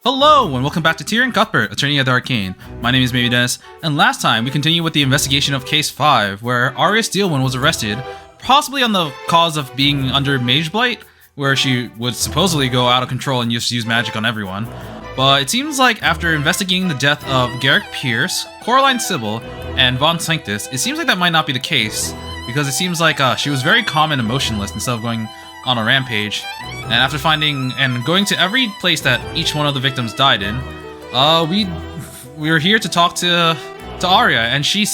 Hello, and welcome back to Tyrion Cuthbert, attorney at the Arcane. My name is Maybe Dennis, and last time we continued with the investigation of Case 5, where Arya Steelwind was arrested, possibly on the cause of being under Mage Blight, where she would supposedly go out of control and just use magic on everyone. But it seems like after investigating the death of Garrick Pierce, Coraline Sybil, and Von Sanctus, it seems like that might not be the case, because it seems like she was very calm and emotionless instead of going on a rampage. And after finding and going to every place that each one of the victims died in, we were here to talk to Arya, and she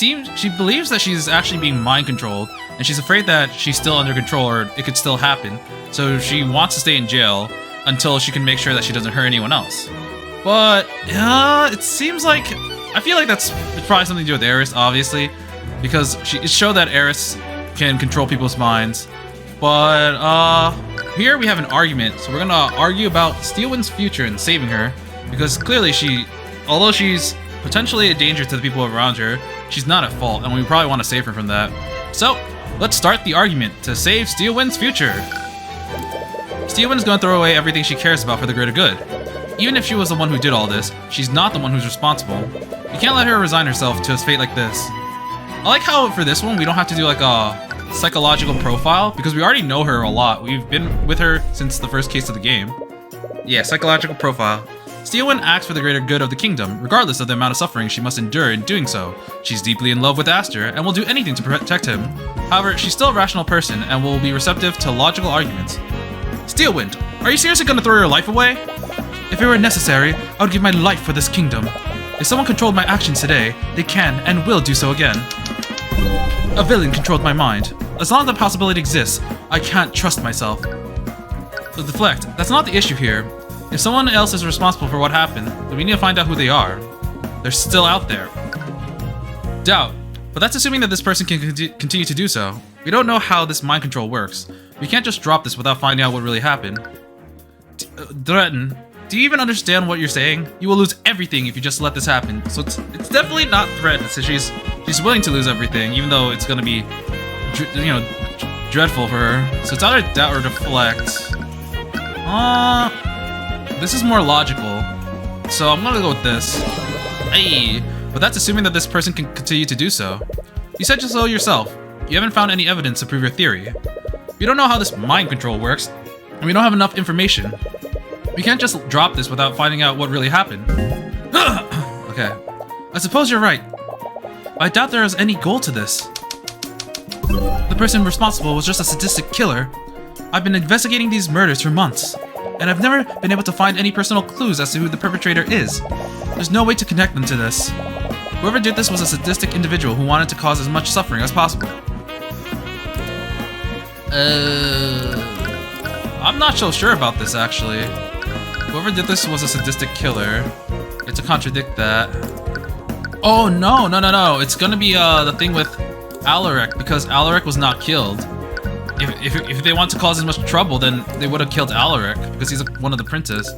believes that she's actually being mind controlled, and she's afraid that she's still under control or it could still happen. So she wants to stay in jail until she can make sure that she doesn't hurt anyone else. But it seems like I feel like it's probably something to do with Eris, obviously, because it showed that Eris can control people's minds. But here we have an argument, so we're gonna argue about Steelwind's future and saving her, because clearly although she's potentially a danger to the people around her, she's not at fault, and we probably want to save her from that. So let's start the argument to save Steelwind's future. Steelwind's gonna throw away everything she cares about for the greater good. Even if she was the one who did all this, she's not the one who's responsible. You can't let her resign herself to a fate like this. I like how for this one we don't have to do like a psychological profile, because we already know her a lot. We've been with her since the first case of the game. Yeah, psychological profile. Steelwind acts for the greater good of the kingdom, regardless of the amount of suffering she must endure in doing so. She's deeply in love with Aster, and will do anything to protect him. However, she's still a rational person, and will be receptive to logical arguments. Steelwind, are you seriously gonna throw your life away? If it were necessary, I would give my life for this kingdom. If someone controlled my actions today, they can and will do so again. A villain controlled my mind. As long as the possibility exists, I can't trust myself. So deflect, that's not the issue here. If someone else is responsible for what happened, then we need to find out who they are. They're still out there. Doubt, but that's assuming that this person can continue to do so. We don't know how this mind control works. We can't just drop this without finding out what really happened. Threaten, do you even understand what you're saying? You will lose everything if you just let this happen. So it's definitely not threaten, so she's willing to lose everything, even though it's gonna be dreadful for her. So it's either doubt or deflect. This is more logical, so I'm gonna go with this. Hey, but that's assuming that this person can continue to do so. You said so yourself. You haven't found any evidence to prove your theory. We don't know how this mind control works, and we don't have enough information. We can't just drop this without finding out what really happened. Okay, I suppose you're right. I doubt there is any goal to this. The person responsible was just a sadistic killer. I've been investigating these murders for months, and I've never been able to find any personal clues as to who the perpetrator is. There's no way to connect them to this. Whoever did this was a sadistic individual who wanted to cause as much suffering as possible. I'm not so sure about this, actually. Whoever did this was a sadistic killer. It's to contradict that. Oh, no. It's gonna be the thing with Alaric, because Alaric was not killed. If they want to cause as much trouble, then they would have killed Alaric, because he's one of the princes.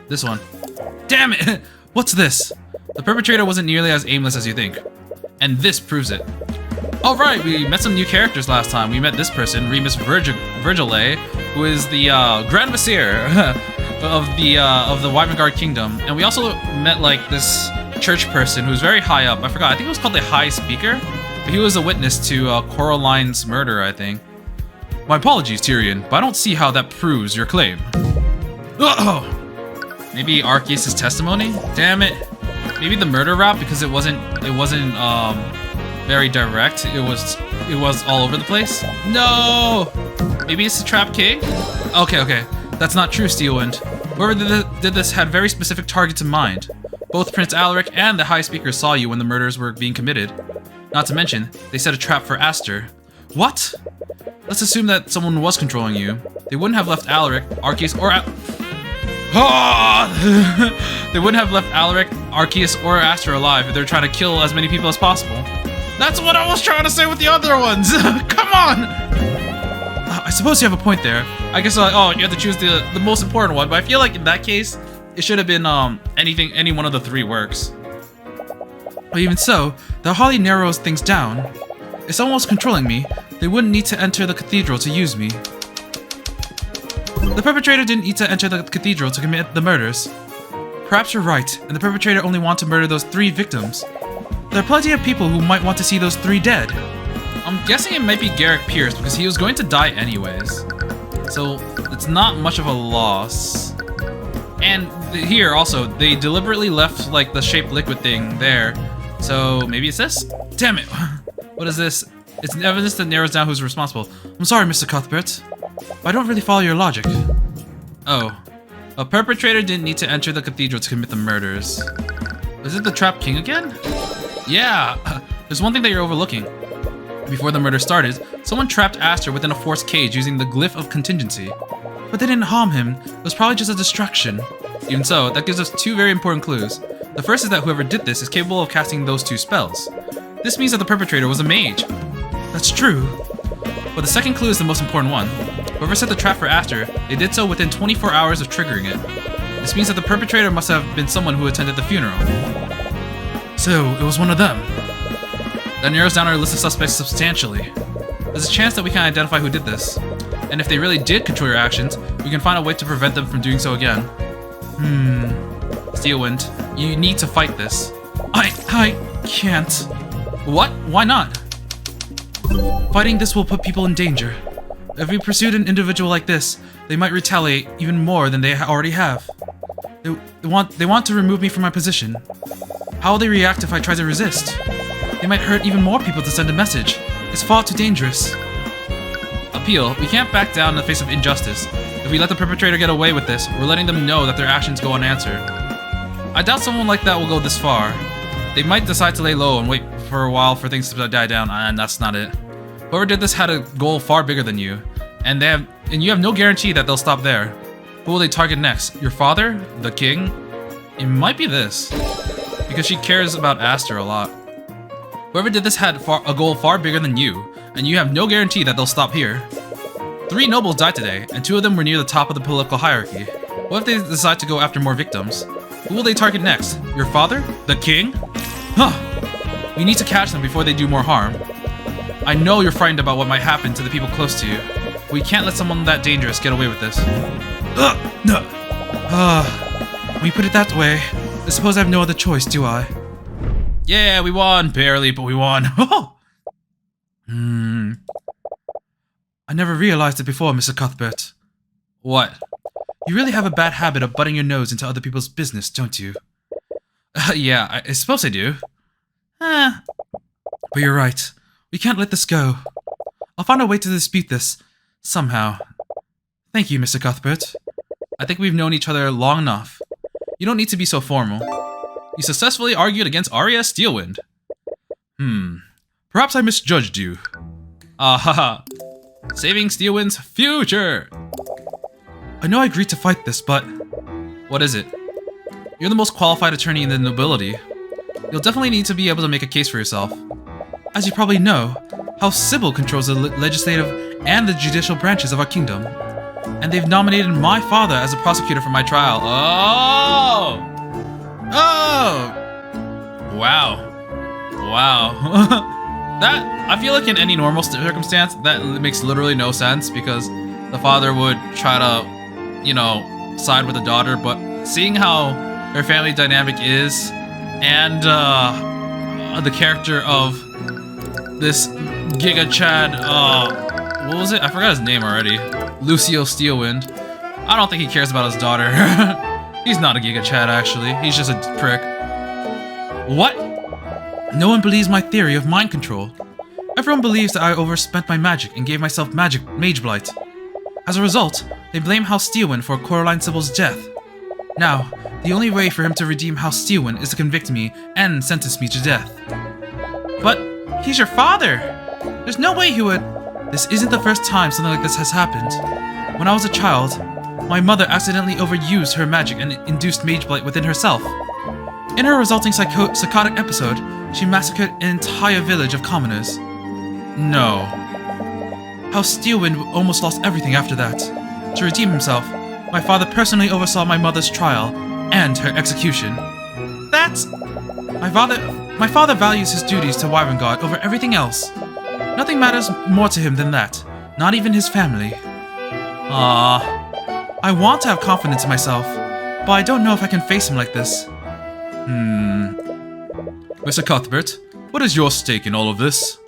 This one. Damn it! What's this? The perpetrator wasn't nearly as aimless as you think. And this proves it. Alright, we met some new characters last time. We met this person, Remus Virgile, who is the Grand Vizier of the Wyverngarde Kingdom. And we also met like this church person who's very high up. I forgot, I think it was called the High Speaker. But he was a witness to Coraline's murder, I think. My apologies, Tyrion, but I don't see how that proves your claim. Maybe Arceus' testimony? Damn it. Maybe the murder rap, because it wasn't very direct. It was all over the place. No! Maybe it's the Trap King? Okay. That's not true, Steelwind. Whoever did this had very specific targets in mind. Both Prince Alaric and the High Speaker saw you when the murders were being committed. Not to mention, they set a trap for Aster. What? Let's assume that someone was controlling you. They wouldn't have left Alaric, Arceus, or They wouldn't have left Alaric, Arceus, or Aster alive if they're trying to kill as many people as possible. That's what I was trying to say with the other ones! Come on! I suppose you have a point there. I guess you have to choose the most important one, but I feel like in that case, it should have been any one of the three works. But even so, that hardly narrows things down. If someone was controlling me, they wouldn't need to enter the cathedral to use me. The perpetrator didn't need to enter the cathedral to commit the murders. Perhaps you're right, and the perpetrator only wants to murder those 3 victims. There are plenty of people who might want to see those 3 dead. I'm guessing it might be Garrick Pierce because he was going to die anyways. So it's not much of a loss. And here also, they deliberately left like the shaped liquid thing there. So maybe it's this? Damn it! What is this? It's evidence that narrows down who's responsible. I'm sorry, Mr. Cuthbert. I don't really follow your logic. Oh. A perpetrator didn't need to enter the cathedral to commit the murders. Is it the Trapped King again? Yeah! There's one thing that you're overlooking. Before the murder started, someone trapped Aster within a forced cage using the glyph of contingency. But they didn't harm him. It was probably just a distraction. Even so, that gives us 2 very important clues. The first is that whoever did this is capable of casting those 2 spells. This means that the perpetrator was a mage. That's true. But the second clue is the most important one. Whoever set the trap for Aster, they did so within 24 hours of triggering it. This means that the perpetrator must have been someone who attended the funeral. So, it was one of them. That narrows down our list of suspects substantially. There's a chance that we can identify who did this. And if they really did control your actions, we can find a way to prevent them from doing so again. Steelwind, you need to fight this. I can't. What? Why not? Fighting this will put people in danger. If we pursued an individual like this, they might retaliate even more than they already have. They want to remove me from my position. How will they react if I try to resist? They might hurt even more people to send a message. It's far too dangerous. Appeal, we can't back down in the face of injustice. If we let the perpetrator get away with this, we're letting them know that their actions go unanswered. I doubt someone like that will go this far. They might decide to lay low and wait for a while for things to die down, and that's not it. Whoever did this had a goal far bigger than you, and you have no guarantee that they'll stop there. Who will they target next? Your father? The king? It might be this, because she cares about Aster a lot. Whoever did this had a goal far bigger than you, and you have no guarantee that they'll stop here. 3 nobles died today, and 2 of them were near the top of the political hierarchy. What if they decide to go after more victims? Who will they target next? Your father? The king? Huh. We need to catch them before they do more harm. I know you're frightened about what might happen to the people close to you. We can't let someone that dangerous get away with this. When you put it that way, I suppose I have no other choice, do I? Yeah, we won. Barely, but we won. I never realized it before, Mr. Cuthbert. What? You really have a bad habit of butting your nose into other people's business, don't you? Yeah, I suppose I do. But you're right. We can't let this go. I'll find a way to dispute this, somehow. Thank you, Mr. Cuthbert. I think we've known each other long enough. You don't need to be so formal. You successfully argued against Arya Steelwind. Perhaps I misjudged you. Haha. Saving Steelwind's future! I know I agreed to fight this, but... What is it? You're the most qualified attorney in the nobility. You'll definitely need to be able to make a case for yourself. As you probably know, House Sybil controls the legislative and the judicial branches of our kingdom. And they've nominated my father as a prosecutor for my trial. Oh! Wow. That, I feel like in any normal circumstance, that makes literally no sense because the father would try to, you know, side with the daughter, but seeing how her family dynamic is, and the character of this Giga Chad, what was it? I forgot his name already. Lucio Steelwind. I don't think he cares about his daughter. He's not a Giga Chad, actually. He's just a prick. What? No one believes my theory of mind control. Everyone believes that I overspent my magic and gave myself mage blight. As a result, they blame House Steelwind for Coraline Sybil's death. Now, the only way for him to redeem House Steelwind is to convict me and sentence me to death. But he's your father! There's no way he would... This isn't the first time something like this has happened. When I was a child, my mother accidentally overused her magic and induced mage blight within herself. In her resulting psychotic episode, she massacred an entire village of commoners. No. House Steelwind almost lost everything after that. To redeem himself, my father personally oversaw my mother's trial and her execution. That's... My father values his duties to Wyverngarde over everything else. Nothing matters more to him than that, not even his family. I want to have confidence in myself, but I don't know if I can face him like this. Mr. Cuthbert, what is your stake in all of this?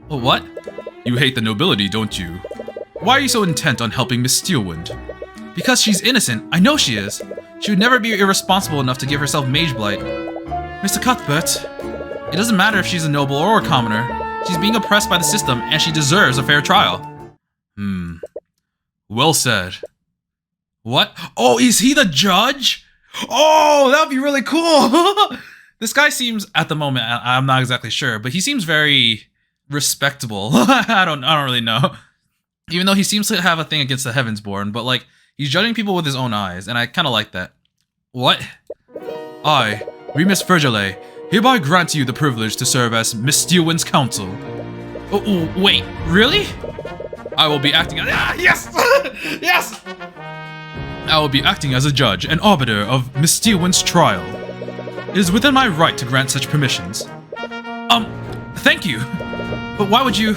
What? You hate the nobility, don't you? Why are you so intent on helping Miss Steelwind? Because she's innocent. I know she is. She would never be irresponsible enough to give herself mage blight. Mr. Cuthbert, it doesn't matter if she's a noble or a commoner. She's being oppressed by the system, and she deserves a fair trial. Well said. What? Oh, is he the judge? Oh, that would be really cool. This guy seems, at the moment, I'm not exactly sure, but he seems very respectable. I don't really know. Even though he seems to have a thing against the Heavensborn, but like, he's judging people with his own eyes, and I kind of like that. What? I, Remus Virgile, hereby grant you the privilege to serve as Miss Steelwind's counsel. Oh, wait, really? I will be acting as— yes! Yes! I will be acting as a judge and arbiter of Miss Steelwind's trial. It is within my right to grant such permissions. Thank you. But why would you—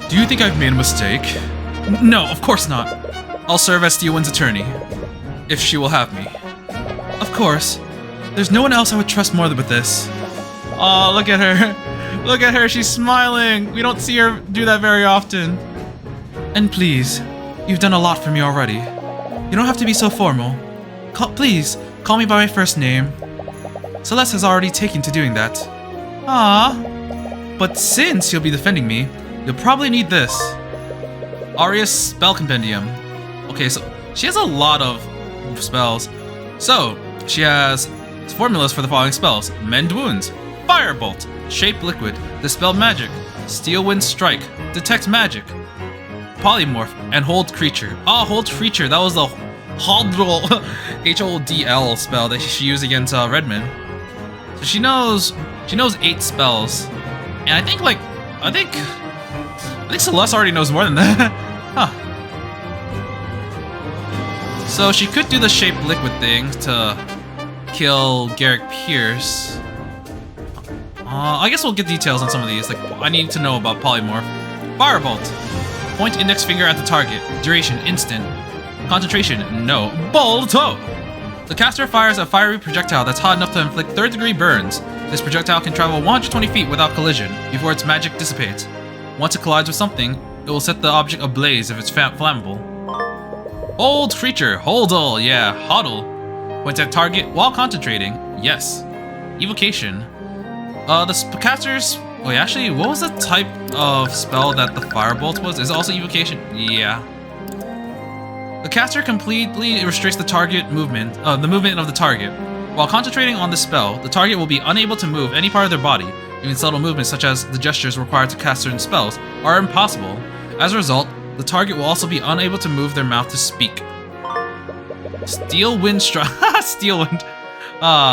Do you think I've made a mistake? No, of course not. I'll serve as Steelwind's attorney, if she will have me. Of course. There's no one else I would trust more with this. Oh, look at her. Look at her, she's smiling. We don't see her do that very often. And please, you've done a lot for me already. You don't have to be so formal. Please, call me by my first name. Celeste has already taken to doing that. But since you'll be defending me, you'll probably need this. Aria's Spell Compendium. Okay, so she has a lot of spells. So, she has formulas for the following spells. Mend Wounds, Firebolt, Shape Liquid, Dispel Magic, Steelwind Strike, Detect Magic, Polymorph, and Hold Creature. Hold Creature, that was the Hodl, H-O-D-L spell that she used against Redmond. So she knows 8 spells. And I think Celeste already knows more than that. So she could do the Shape Liquid thing to kill Garrick Pierce. I guess we'll get details on some of these. Like, I need to know about Polymorph. Firebolt. Point index finger at the target. Duration, instant. Concentration, no. Bolto! The caster fires a fiery projectile that's hot enough to inflict third-degree burns. This projectile can travel 120 feet without collision before its magic dissipates. Once it collides with something, it will set the object ablaze if it's flammable. Hold Creature, Holdle, yeah, Hodl. Points at target while concentrating, yes. Evocation. The casters— wait, actually, what was the type of spell that the Firebolt was? Is it also Evocation? Yeah. The caster completely restricts the target movement, the movement of the target. While concentrating on the spell, the target will be unable to move any part of their body. Even subtle movements such as the gestures required to cast certain spells are impossible. As a result, the target will also be unable to move their mouth to speak. Steelwind Strike. Steelwind.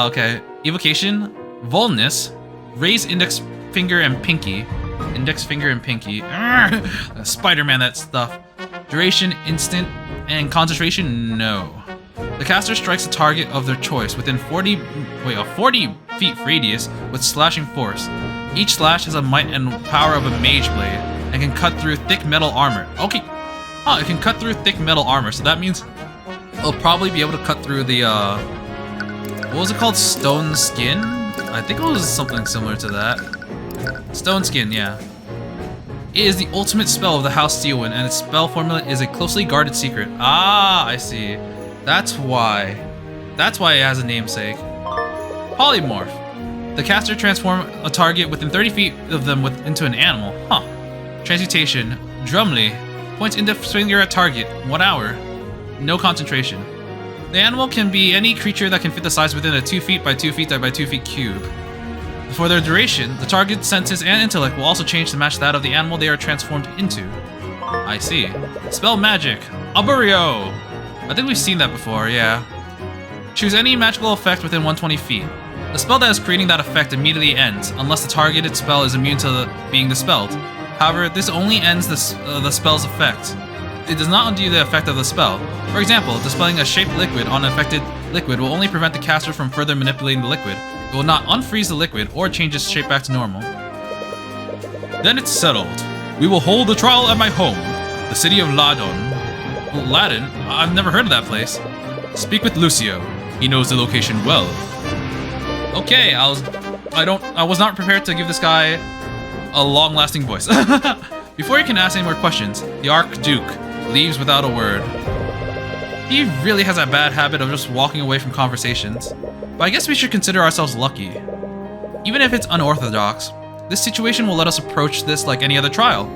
Okay. Evocation, Vulnus, raise index finger and pinky. Index finger and pinky. Spider-Man, that stuff. Duration, instant, and concentration, no. The caster strikes a target of their choice within a 40 feet radius with slashing force. Each slash has a might and power of a mage blade and can cut through thick metal armor. Okay. It can cut through thick metal armor, so that means it'll probably be able to cut through the, what was it called? Stone Skin? I think it was something similar to that. Stone Skin, yeah. It is the ultimate spell of the House Steelwind, and its spell formula is a closely guarded secret. I see. That's why. That's why it has a namesake. Polymorph. The caster transforms a target within 30 feet of them into an animal. Transmutation. Drumly. Points index finger at target. 1 hour. No concentration. The animal can be any creature that can fit the size within a 2 feet by 2 feet by 2 feet cube. For their duration, the target's senses and intellect will also change to match that of the animal they are transformed into. I see. Spell Magic. Aburio. I think we've seen that before, yeah. Choose any magical effect within 120 feet. The spell that is creating that effect immediately ends, unless the targeted spell is immune to being dispelled. However, this only ends the spell's effect. It does not undo the effect of the spell. For example, dispelling a shaped liquid on an affected liquid will only prevent the caster from further manipulating the liquid. It will not unfreeze the liquid or change its shape back to normal. Then it's settled. We will hold the trial at my home, the city of Ladon. Ladon? I've never heard of that place. Speak with Lucio. He knows the location well. Okay, I was not prepared to give this guy a long-lasting voice. Before you can ask any more questions, the Archduke leaves without a word. He really has that bad habit of just walking away from conversations. But I guess we should consider ourselves lucky. Even if it's unorthodox, this situation will let us approach this like any other trial.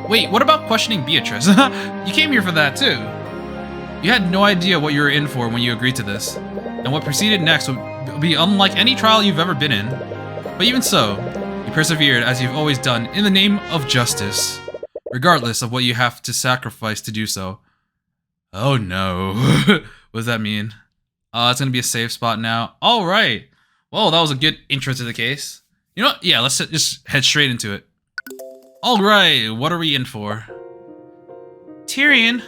Wait, what about questioning Beatrice? You came here for that too. You had no idea what you were in for when you agreed to this, and what proceeded next would be unlike any trial you've ever been in. But even so, you persevered as you've always done in the name of justice, regardless of what you have to sacrifice to do so. Oh no. What does that mean? It's gonna be a safe spot now. Alright. Well, that was a good intro to the case. You know what? Yeah, let's just head straight into it. Alright, what are we in for? Tyrion,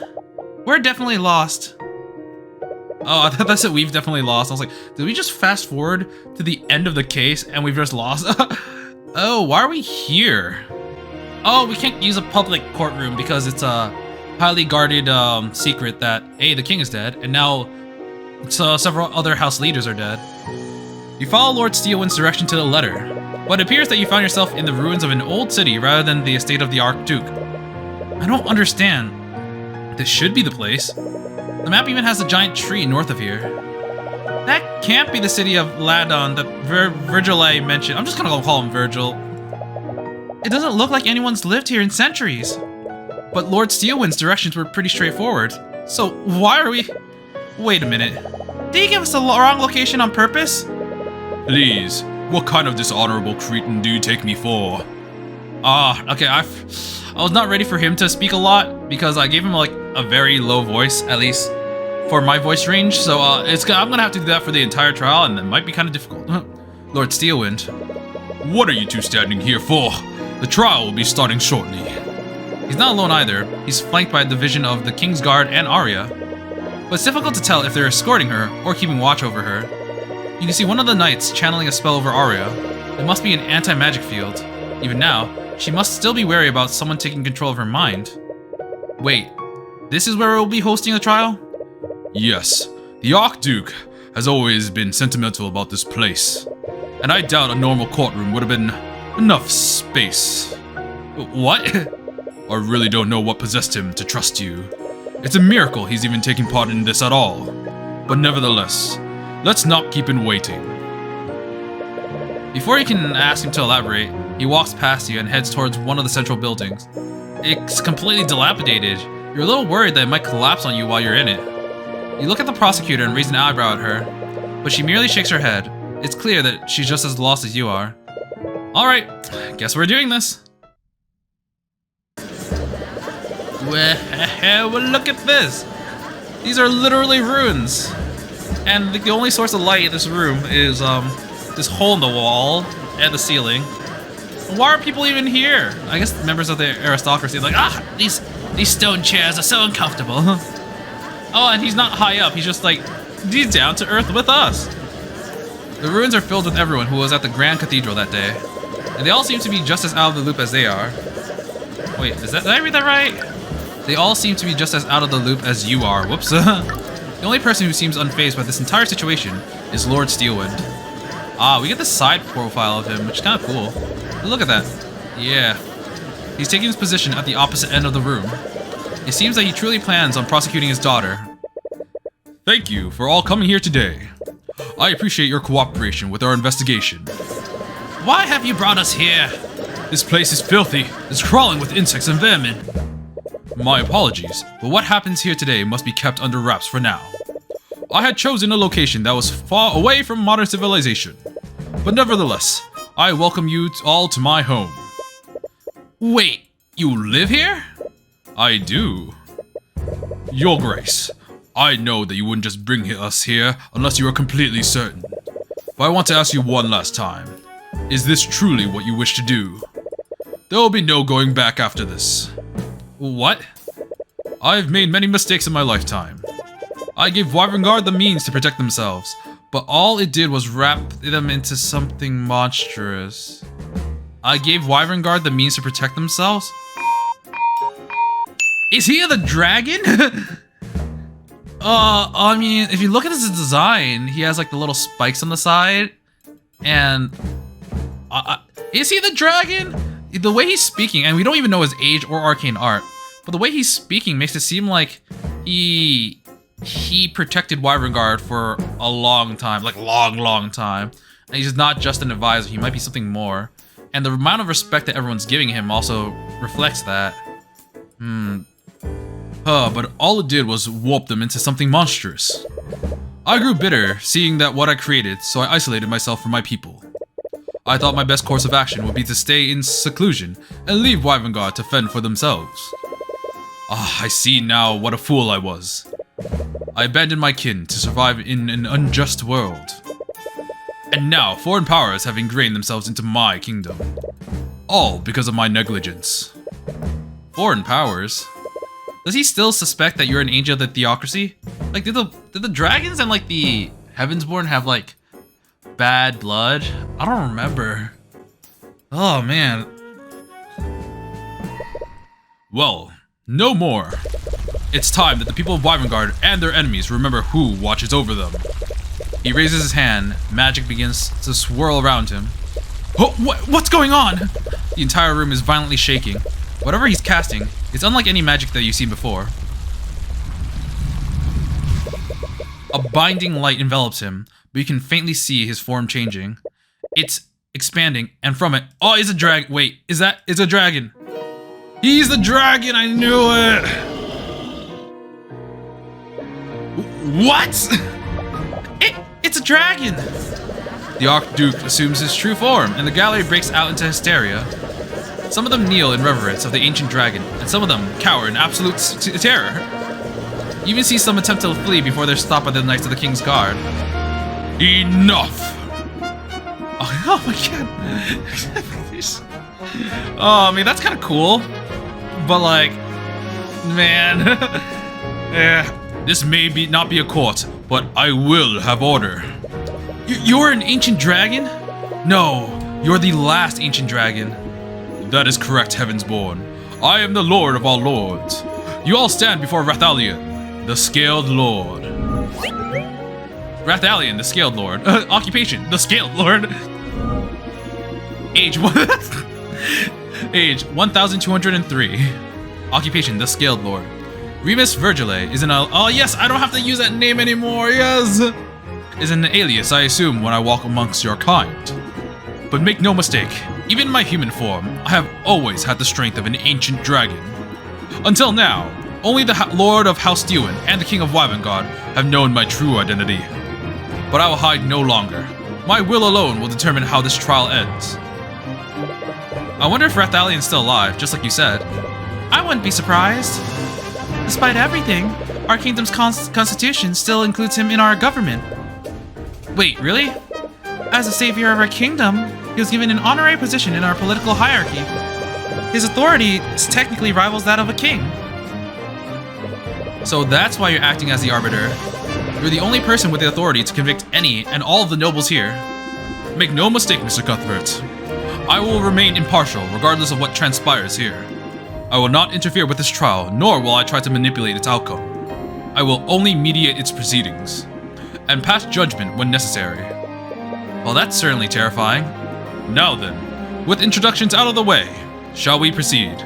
we're definitely lost. Oh, I thought that said we've definitely lost. I was like, did we just fast forward to the end of the case and we've just lost? Oh, why are we here? Oh, we can't use a public courtroom because it's a highly guarded secret that A, the king is dead, and now several other house leaders are dead. You follow Lord Steelwind's direction to the letter, but it appears that you found yourself in the ruins of an old city rather than the estate of the Archduke. I don't understand. This should be the place. The map even has a giant tree north of here. That can't be the city of Ladon that Virgil mentioned. I'm just gonna go call him Virgil. It doesn't look like anyone's lived here in centuries. But Lord Steelwind's directions were pretty straightforward. So why are we... Wait a minute. Did he give us the wrong location on purpose? Please, what kind of dishonorable cretin do you take me for? Okay, I was not ready for him to speak a lot because I gave him like a very low voice, at least for my voice range. So I'm gonna have to do that for the entire trial, and it might be kind of difficult. Lord Steelwind, what are you two standing here for? The trial will be starting shortly. He's not alone either. He's flanked by a division of the King's Guard and Arya. But it's difficult to tell if they're escorting her or keeping watch over her. You can see one of the knights channeling a spell over Arya. It must be an anti-magic field. Even now, she must still be wary about someone taking control of her mind. Wait, this is where we'll be hosting the trial? Yes, the Archduke has always been sentimental about this place. And I doubt a normal courtroom would have been enough space. What? I really don't know what possessed him to trust you. It's a miracle he's even taking part in this at all. But nevertheless, let's not keep him waiting. Before you can ask him to elaborate, he walks past you and heads towards one of the central buildings. It's completely dilapidated. You're a little worried that it might collapse on you while you're in it. You look at the prosecutor and raise an eyebrow at her, but she merely shakes her head. It's clear that she's just as lost as you are. Alright, guess we're doing this. Well, look at this! These are literally ruins! And the only source of light in this room is this hole in the wall and the ceiling. Why are people even here? I guess members of the aristocracy are like, these stone chairs are so uncomfortable. Oh, and he's not high up, he's just like, he's down to earth with us. The ruins are filled with everyone who was at the Grand Cathedral that day. And they all seem to be just as out of the loop as they are. Wait, did I read that right? They all seem to be just as out of the loop as you are. Whoops. The only person who seems unfazed by this entire situation is Lord Steelwind. We get the side profile of him, which is kind of cool. But look at that. Yeah. He's taking his position at the opposite end of the room. It seems that he truly plans on prosecuting his daughter. Thank you for all coming here today. I appreciate your cooperation with our investigation. Why have you brought us here? This place is filthy. It's crawling with insects and vermin. My apologies, but what happens here today must be kept under wraps for now. I had chosen a location that was far away from modern civilization, but nevertheless, I welcome you all to my home. Wait, you live here? I do. Your Grace, I know that you wouldn't just bring us here unless you are completely certain. But I want to ask you one last time. Is this truly what you wish to do? There will be no going back after this. What? I've made many mistakes in my lifetime. I gave Wyverngarde the means to protect themselves, but all it did was wrap them into something monstrous. I gave Wyverngarde the means to protect themselves? Is he the dragon? I mean, if you look at his design, he has like the little spikes on the side, and is he the dragon? The way he's speaking, and we don't even know his age or arcane art, but the way he's speaking makes it seem like he protected Wyverngarde for a long time, like long time, and he's not just an advisor. He might be something more, and the amount of respect that everyone's giving him also reflects that. But all it did was warp them into something monstrous. I grew bitter, seeing that what I created, so I isolated myself from my people. I thought my best course of action would be to stay in seclusion and leave Wyverngarde to fend for themselves. I see now what a fool I was. I abandoned my kin to survive in an unjust world. And now foreign powers have ingrained themselves into my kingdom. All because of my negligence. Foreign powers? Does he still suspect that you're an angel of the theocracy? Like, did the dragons and like the Heavensborn have like bad blood? I don't remember. Oh man. Well, no more. It's time that the people of Wyverngarde and their enemies remember who watches over them. He raises his hand, magic begins to swirl around him. Oh, what's going on? The entire room is violently shaking. Whatever he's casting, it's unlike any magic that you've seen before. A binding light envelops him, but you can faintly see his form changing. It's expanding, and from it, oh, it's a dragon. Wait, it's a dragon. He's the dragon, I knew it. What? It's a dragon. The Archduke assumes his true form, and the gallery breaks out into hysteria. Some of them kneel in reverence of the ancient dragon, and some of them cower in absolute terror. You even see some attempt to flee before they're stopped by the Knights of the King's Guard. Enough! Oh my god. Oh, I mean, that's kind of cool. But like, man. This may not be a court, but I will have order. You're an ancient dragon? No, you're the last ancient dragon. That is correct, Heavensborn. I am the Lord of all lords. You all stand before Rathalion, the Scaled Lord. Rathalion, the Scaled Lord. Occupation, the Scaled Lord. Age 1203. Occupation, the Scaled Lord. Remus Virgile is oh yes, I don't have to use that name anymore, yes! Is an alias I assume when I walk amongst your kind. But make no mistake, even in my human form, I have always had the strength of an ancient dragon. Until now, only the Lord of House Steelwind and the King of Wyverngarde have known my true identity. But I will hide no longer. My will alone will determine how this trial ends. I wonder if Rathalion's still alive, just like you said. I wouldn't be surprised. Despite everything, our kingdom's constitution still includes him in our government. Wait, really? As a savior of our kingdom, he was given an honorary position in our political hierarchy. His authority technically rivals that of a king. So that's why you're acting as the arbiter. You're the only person with the authority to convict any and all of the nobles here. Make no mistake, Mr. Cuthbert. I will remain impartial regardless of what transpires here. I will not interfere with this trial, nor will I try to manipulate its outcome. I will only mediate its proceedings, and pass judgment when necessary. Well, that's certainly terrifying. Now then, with introductions out of the way, shall we proceed?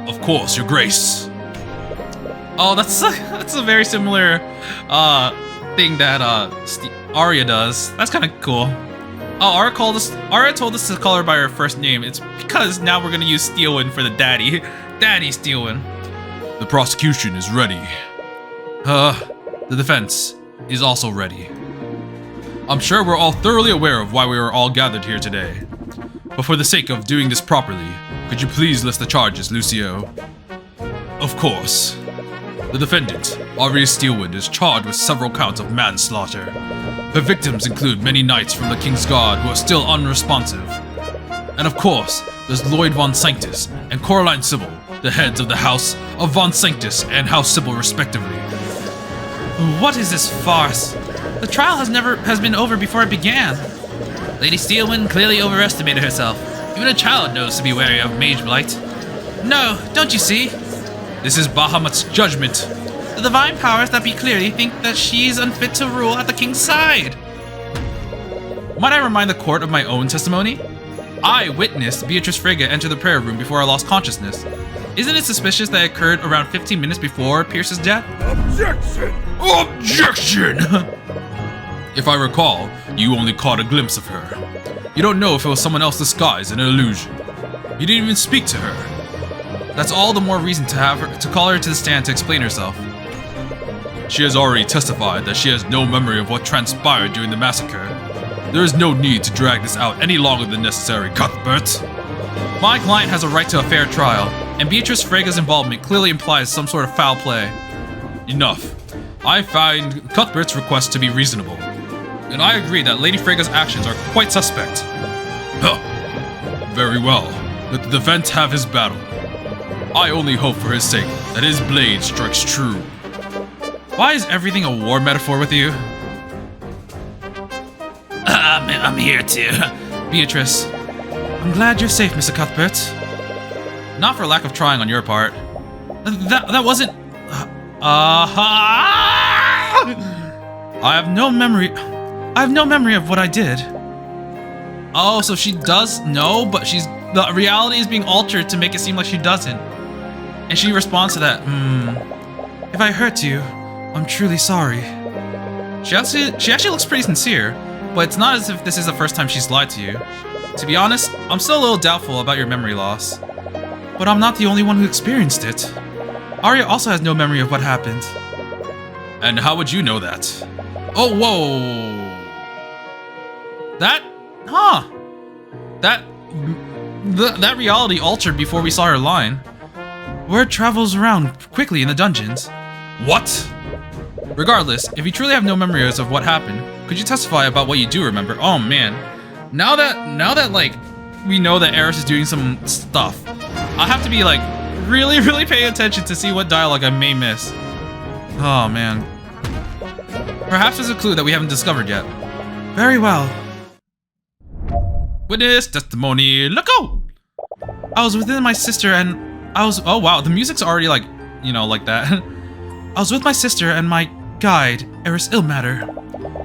Of course, your grace. Oh, that's a very similar thing that Arya does. That's kind of cool. Oh, Arya told us to call her by her first name. It's because now we're gonna use Steelwind for the daddy. Daddy Steelwind. The prosecution is ready. The defense is also ready. I'm sure we're all thoroughly aware of why we are all gathered here today. But for the sake of doing this properly, could you please list the charges, Lucio? Of course. The defendant, Arya Steelwind, is charged with several counts of manslaughter. Her victims include many knights from the King's Guard who are still unresponsive. And of course, there's Lloyd von Sanctus and Coraline Sybil, the heads of the House of von Sanctus and House Sybil respectively. What is this farce? The trial has been over before it began. Lady Steelwind clearly overestimated herself. Even a child knows to be wary of mage blight. No, don't you see? This is Bahamut's judgment. The divine powers that be clearly think that she's unfit to rule at the king's side. Might I remind the court of my own testimony? I witnessed Beatrice Frege enter the prayer room before I lost consciousness. Isn't it suspicious that it occurred around 15 minutes before Pierce's death? Objection! Objection! If I recall, you only caught a glimpse of her. You don't know if it was someone else disguised in an illusion. You didn't even speak to her. That's all the more reason to call her to the stand to explain herself. She has already testified that she has no memory of what transpired during the massacre. There is no need to drag this out any longer than necessary, Cuthbert. My client has a right to a fair trial, and Beatrice Frege's involvement clearly implies some sort of foul play. Enough. I find Cuthbert's request to be reasonable, and I agree that Lady Frege's actions are quite suspect. Huh. Very well. Let the defense have his battle. I only hope for his sake that his blade strikes true. Why is everything a war metaphor with you? I'm here too. Beatrice. I'm glad you're safe, Mr. Cuthbert. Not for lack of trying on your part. That wasn't... I have no memory of what I did. Oh, so she does know, but the reality is being altered to make it seem like she doesn't. And she responds to that, if I hurt you, I'm truly sorry. She actually looks pretty sincere, but it's not as if this is the first time she's lied to you. To be honest, I'm still a little doubtful about your memory loss. But I'm not the only one who experienced it. Arya also has no memory of what happened. And how would you know that? Oh, whoa! That reality altered before we saw her line. Word travels around quickly in the dungeons. What? Regardless, if you truly have no memories of what happened, could you testify about what you do remember? Oh man. Now that like we know that Eris is doing some stuff, I'll have to be like really paying attention to see what dialogue I may miss. Oh man. Perhaps there's a clue that we haven't discovered yet. Very well. Witness testimony, look out! I was with my sister and oh wow, the music's already like, you know, like that. I was with my sister and my guide, Eris Ilmatter.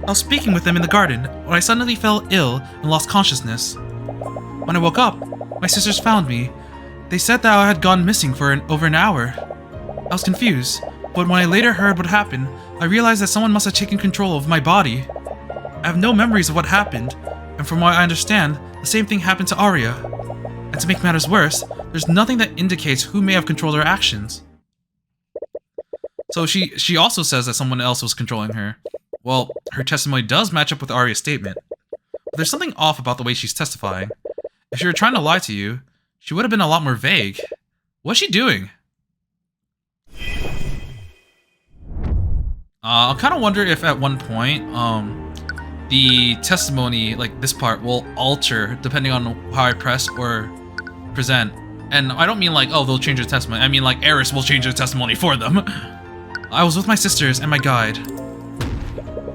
I was speaking with them in the garden when I suddenly fell ill and lost consciousness. When I woke up, my sisters found me. They said that I had gone missing for over an hour. I was confused, but when I later heard what happened, I realized that someone must have taken control of my body. I have no memories of what happened, and from what I understand, the same thing happened to Arya. And to make matters worse, there's nothing that indicates who may have controlled her actions. So she also says that someone else was controlling her. Well, her testimony does match up with Arya's statement. But there's something off about the way she's testifying. If she were trying to lie to you, she would have been a lot more vague. What's she doing? I kind of wonder if at one point, the testimony, like this part, will alter depending on how I press or present. And I don't mean like, oh, they'll change their testimony. I mean like Eris will change her testimony for them. I was with my sisters and my guide.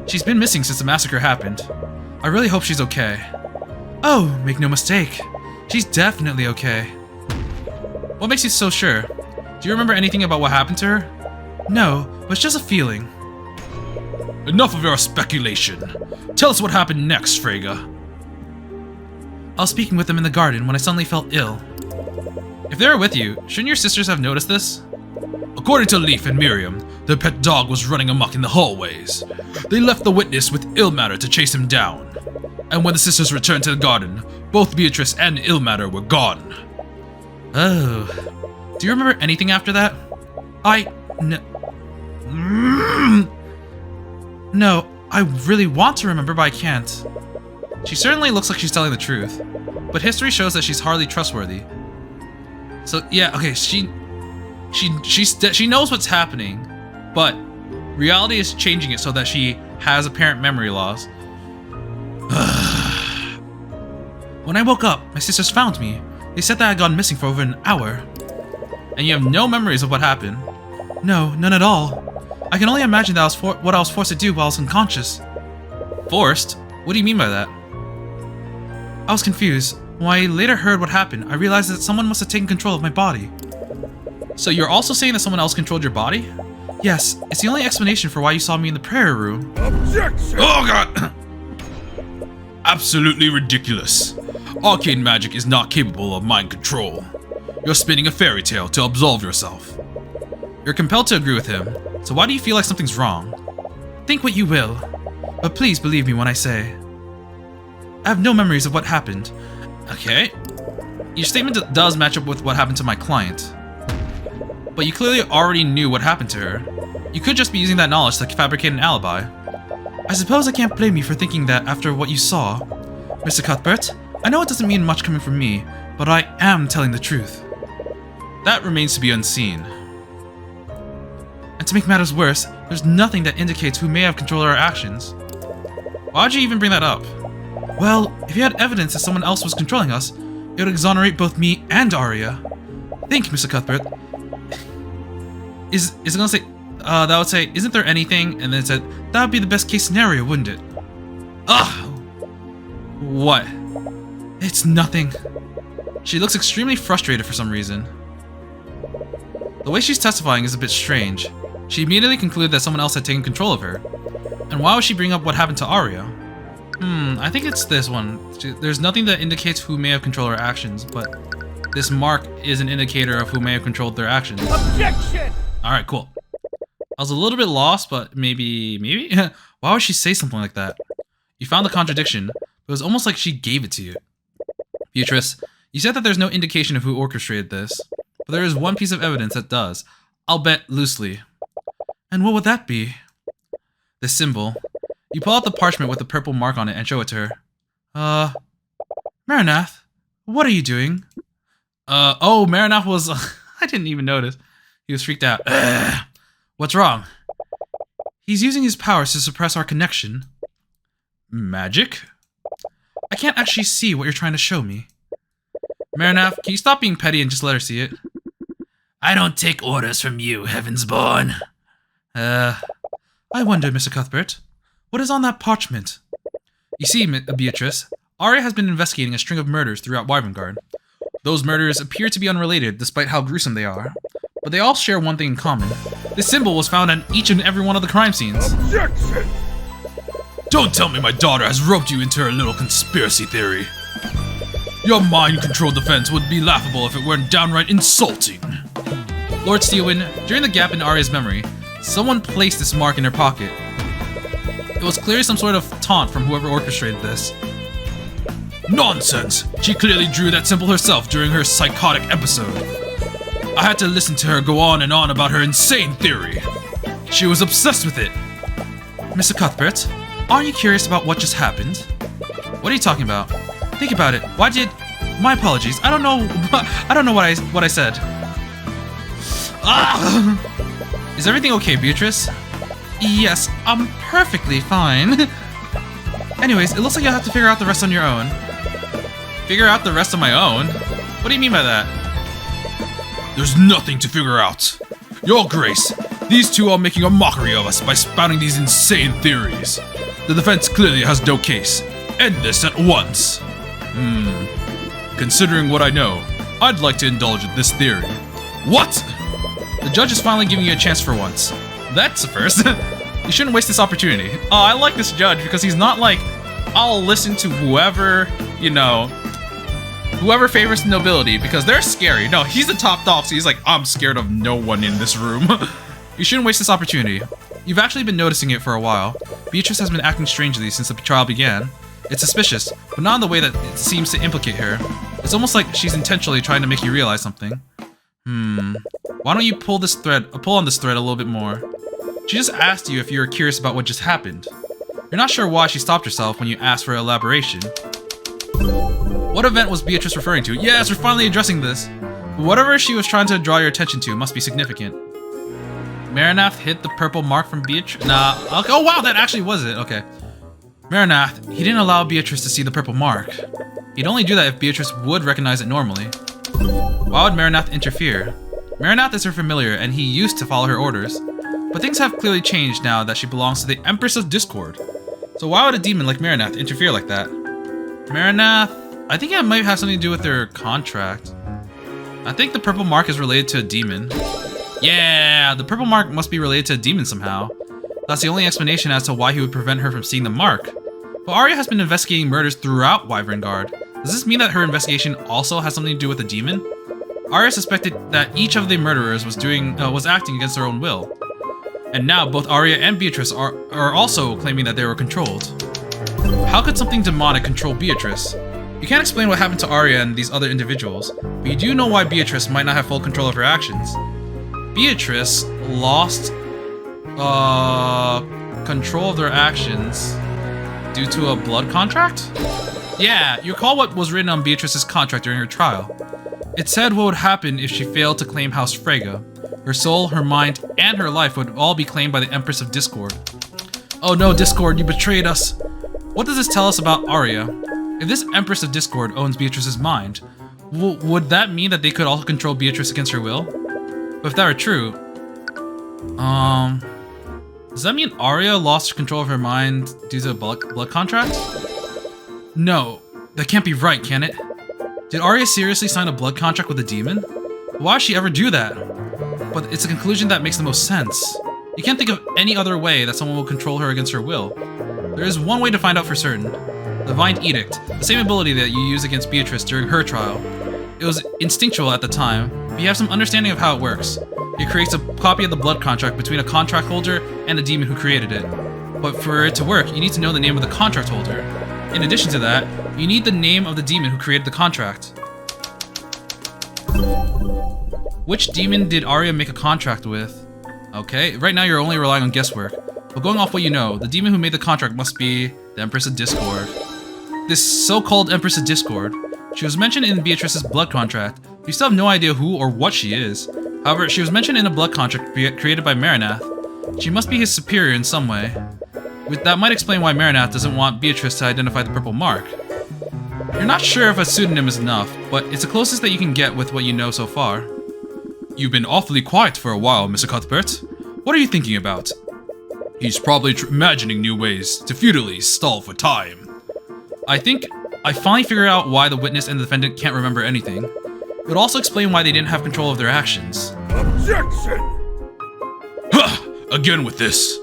She's been missing since the massacre happened. I really hope she's okay. Oh, make no mistake. She's definitely okay. What makes you so sure? Do you remember anything about what happened to her? No, but it's just a feeling. Enough of your speculation. Tell us what happened next, Frege. I was speaking with them in the garden when I suddenly felt ill. If they were with you, shouldn't your sisters have noticed this? According to Leaf and Miriam, their pet dog was running amok in the hallways. They left the witness with Ilmatter to chase him down. And when the sisters returned to the garden, both Beatrice and Ilmatter were gone. Oh. Do you remember anything after that? No, I really want to remember, but I can't. She certainly looks like she's telling the truth, but history shows that she's hardly trustworthy. So yeah, okay, she knows what's happening, but reality is changing it so that she has apparent memory loss. When I woke up, my sisters found me. They said that I had gone missing for over an hour. And you have no memories of what happened? No, none at all. I can only imagine that what I was forced to do while I was unconscious. Forced? What do you mean by that? I was confused. When I later heard what happened, I realized that someone must have taken control of my body. So you're also saying that someone else controlled your body? Yes, it's the only explanation for why you saw me in the prayer room. Objection! Oh god! Absolutely ridiculous. Arcane magic is not capable of mind control. You're spinning a fairy tale to absolve yourself. You're compelled to agree with him, so why do you feel like something's wrong? Think what you will, but please believe me when I say I have no memories of what happened. Okay. Your statement does match up with what happened to my client. But you clearly already knew what happened to her. You could just be using that knowledge to fabricate an alibi. I suppose I can't blame you for thinking that after what you saw. Mr. Cuthbert, I know it doesn't mean much coming from me, but I am telling the truth. That remains to be unseen. And to make matters worse, there's nothing that indicates who may have control of our actions. Why'd you even bring that up? Well, if you had evidence that someone else was controlling us, it would exonerate both me and Arya. Think, Mr. Cuthbert. Is it gonna say, that would say, isn't there anything? And then it said, that would be the best case scenario, wouldn't it? Ugh! What? It's nothing. She looks extremely frustrated for some reason. The way she's testifying is a bit strange. She immediately concluded that someone else had taken control of her. And why would she bring up what happened to Arya? I think it's this one. There's nothing that indicates who may have controlled her actions, but this mark is an indicator of who may have controlled their actions. Objection! Alright, cool. I was a little bit lost, but maybe? Why would she say something like that? You found the contradiction, but it was almost like she gave it to you. Beatrice, you said that there's no indication of who orchestrated this, but there is one piece of evidence that does. I'll bet loosely. And what would that be? This symbol. You pull out the parchment with the purple mark on it and show it to her. Maranath, what are you doing? Oh, Maranath was... I didn't even notice. He was freaked out. What's wrong? He's using his powers to suppress our connection. Magic? I can't actually see what you're trying to show me. Maranath, can you stop being petty and just let her see it? I don't take orders from you, Heavensborn. I wonder, Mr. Cuthbert, what is on that parchment? You see, Beatrice, Arya has been investigating a string of murders throughout Wyverngarde. Those murders appear to be unrelated, despite how gruesome they are. But they all share one thing in common. This symbol was found on each and every one of the crime scenes. Objection! Don't tell me my daughter has roped you into her little conspiracy theory. Your mind-controlled defense would be laughable if it weren't downright insulting. Lord Steelwind, during the gap in Arya's memory, someone placed this mark in her pocket. It was clearly some sort of taunt from whoever orchestrated this. Nonsense! She clearly drew that symbol herself during her psychotic episode. I had to listen to her go on and on about her insane theory. She was obsessed with it. Mr. Cuthbert, aren't you curious about what just happened? What are you talking about? Think about it. Why did... My apologies. I don't know what I said. Ah! Is everything okay, Beatrice? Yes, I'm perfectly fine. Anyways, it looks like you'll have to figure out the rest on your own. Figure out the rest on my own? What do you mean by that? There's nothing to figure out. Your Grace, these two are making a mockery of us by spouting these insane theories. The defense clearly has no case. End this at once. Considering what I know, I'd like to indulge in this theory. What? The judge is finally giving you a chance for once. That's a first. You shouldn't waste this opportunity. Oh, I like this judge because he's not like, I'll listen to whoever, you know, whoever favors the nobility because they're scary. No, he's the top dog, so he's like, I'm scared of no one in this room. You shouldn't waste this opportunity. You've actually been noticing it for a while. Beatrice has been acting strangely since the trial began. It's suspicious, but not in the way that it seems to implicate her. It's almost like she's intentionally trying to make you realize something. Why don't you pull on this thread a little bit more? She just asked you if you were curious about what just happened. You're not sure why she stopped herself when you asked for elaboration. What event was Beatrice referring to? Yes, we're finally addressing this. Whatever she was trying to draw your attention to must be significant. Maranath hid the purple mark from Beatrice? Nah, okay. Oh wow, that actually was it, okay. Maranath, he didn't allow Beatrice to see the purple mark. He'd only do that if Beatrice would recognize it normally. Why would Maranath interfere? Maranath is her familiar, and he used to follow her orders. But things have clearly changed now that she belongs to the Empress of Discord. So why would a demon like Maranath interfere like that? Maranath, I think it might have something to do with their contract. I think the purple mark is related to a demon. Yeah, the purple mark must be related to a demon somehow. That's the only explanation as to why he would prevent her from seeing the mark. But Arya has been investigating murders throughout Wyverngarde. Does this mean that her investigation also has something to do with the demon? Arya suspected that each of the murderers was acting against their own will. And now both Arya and Beatrice are also claiming that they were controlled. How could something demonic control Beatrice? You can't explain what happened to Arya and these other individuals, but you do know why Beatrice might not have full control of her actions. Beatrice lost control of their actions due to a blood contract? Yeah, you recall what was written on Beatrice's contract during her trial. It said what would happen if she failed to claim House Freyga. Her soul, her mind, and her life would all be claimed by the Empress of Discord. Oh no, Discord, you betrayed us! What does this tell us about Arya? If this Empress of Discord owns Beatrice's mind, would that mean that they could also control Beatrice against her will? But if that were true, does that mean Arya lost control of her mind due to a blood contract? No, that can't be right, can it? Did Arya seriously sign a blood contract with a demon? Why would she ever do that? But it's a conclusion that makes the most sense. You can't think of any other way that someone will control her against her will. There is one way to find out for certain. The Divine Edict, the same ability that you used against Beatrice during her trial. It was instinctual at the time, but you have some understanding of how it works. It creates a copy of the blood contract between a contract holder and the demon who created it. But for it to work, you need to know the name of the contract holder. In addition to that, you need the name of the demon who created the contract. Which demon did Arya make a contract with? Okay, right now you're only relying on guesswork. But going off what you know, the demon who made the contract must be the Empress of Discord. This so-called Empress of Discord. She was mentioned in Beatrice's blood contract. You still have no idea who or what she is. However, she was mentioned in a blood contract created by Marinath. She must be his superior in some way. That might explain why Marinath doesn't want Beatrice to identify the purple mark. You're not sure if a pseudonym is enough, but it's the closest that you can get with what you know so far. You've been awfully quiet for a while, Mr. Cuthbert. What are you thinking about? He's probably imagining new ways to futilely stall for time. I think I finally figured out why the witness and the defendant can't remember anything. It would also explain why they didn't have control of their actions. Objection! Huh! Again with this.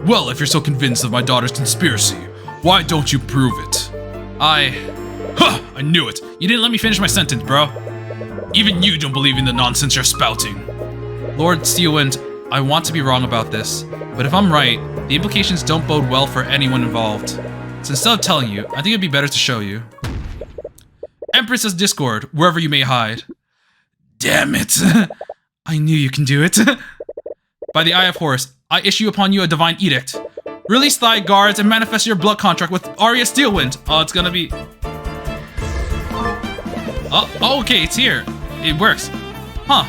Well, if you're so convinced of my daughter's conspiracy, why don't you prove it? I knew it. You didn't let me finish my sentence, bro. Even you don't believe in the nonsense you're spouting. Lord Steelwind, I want to be wrong about this, but if I'm right, the implications don't bode well for anyone involved. So instead of telling you, I think it'd be better to show you. Empress of Discord, wherever you may hide. Damn it. I knew you can do it. By the Eye of Horus, I issue upon you a divine edict. Release thy guards and manifest your blood contract with Arya Steelwind. Oh, it's gonna be... Oh, okay, it's here. It works. Huh.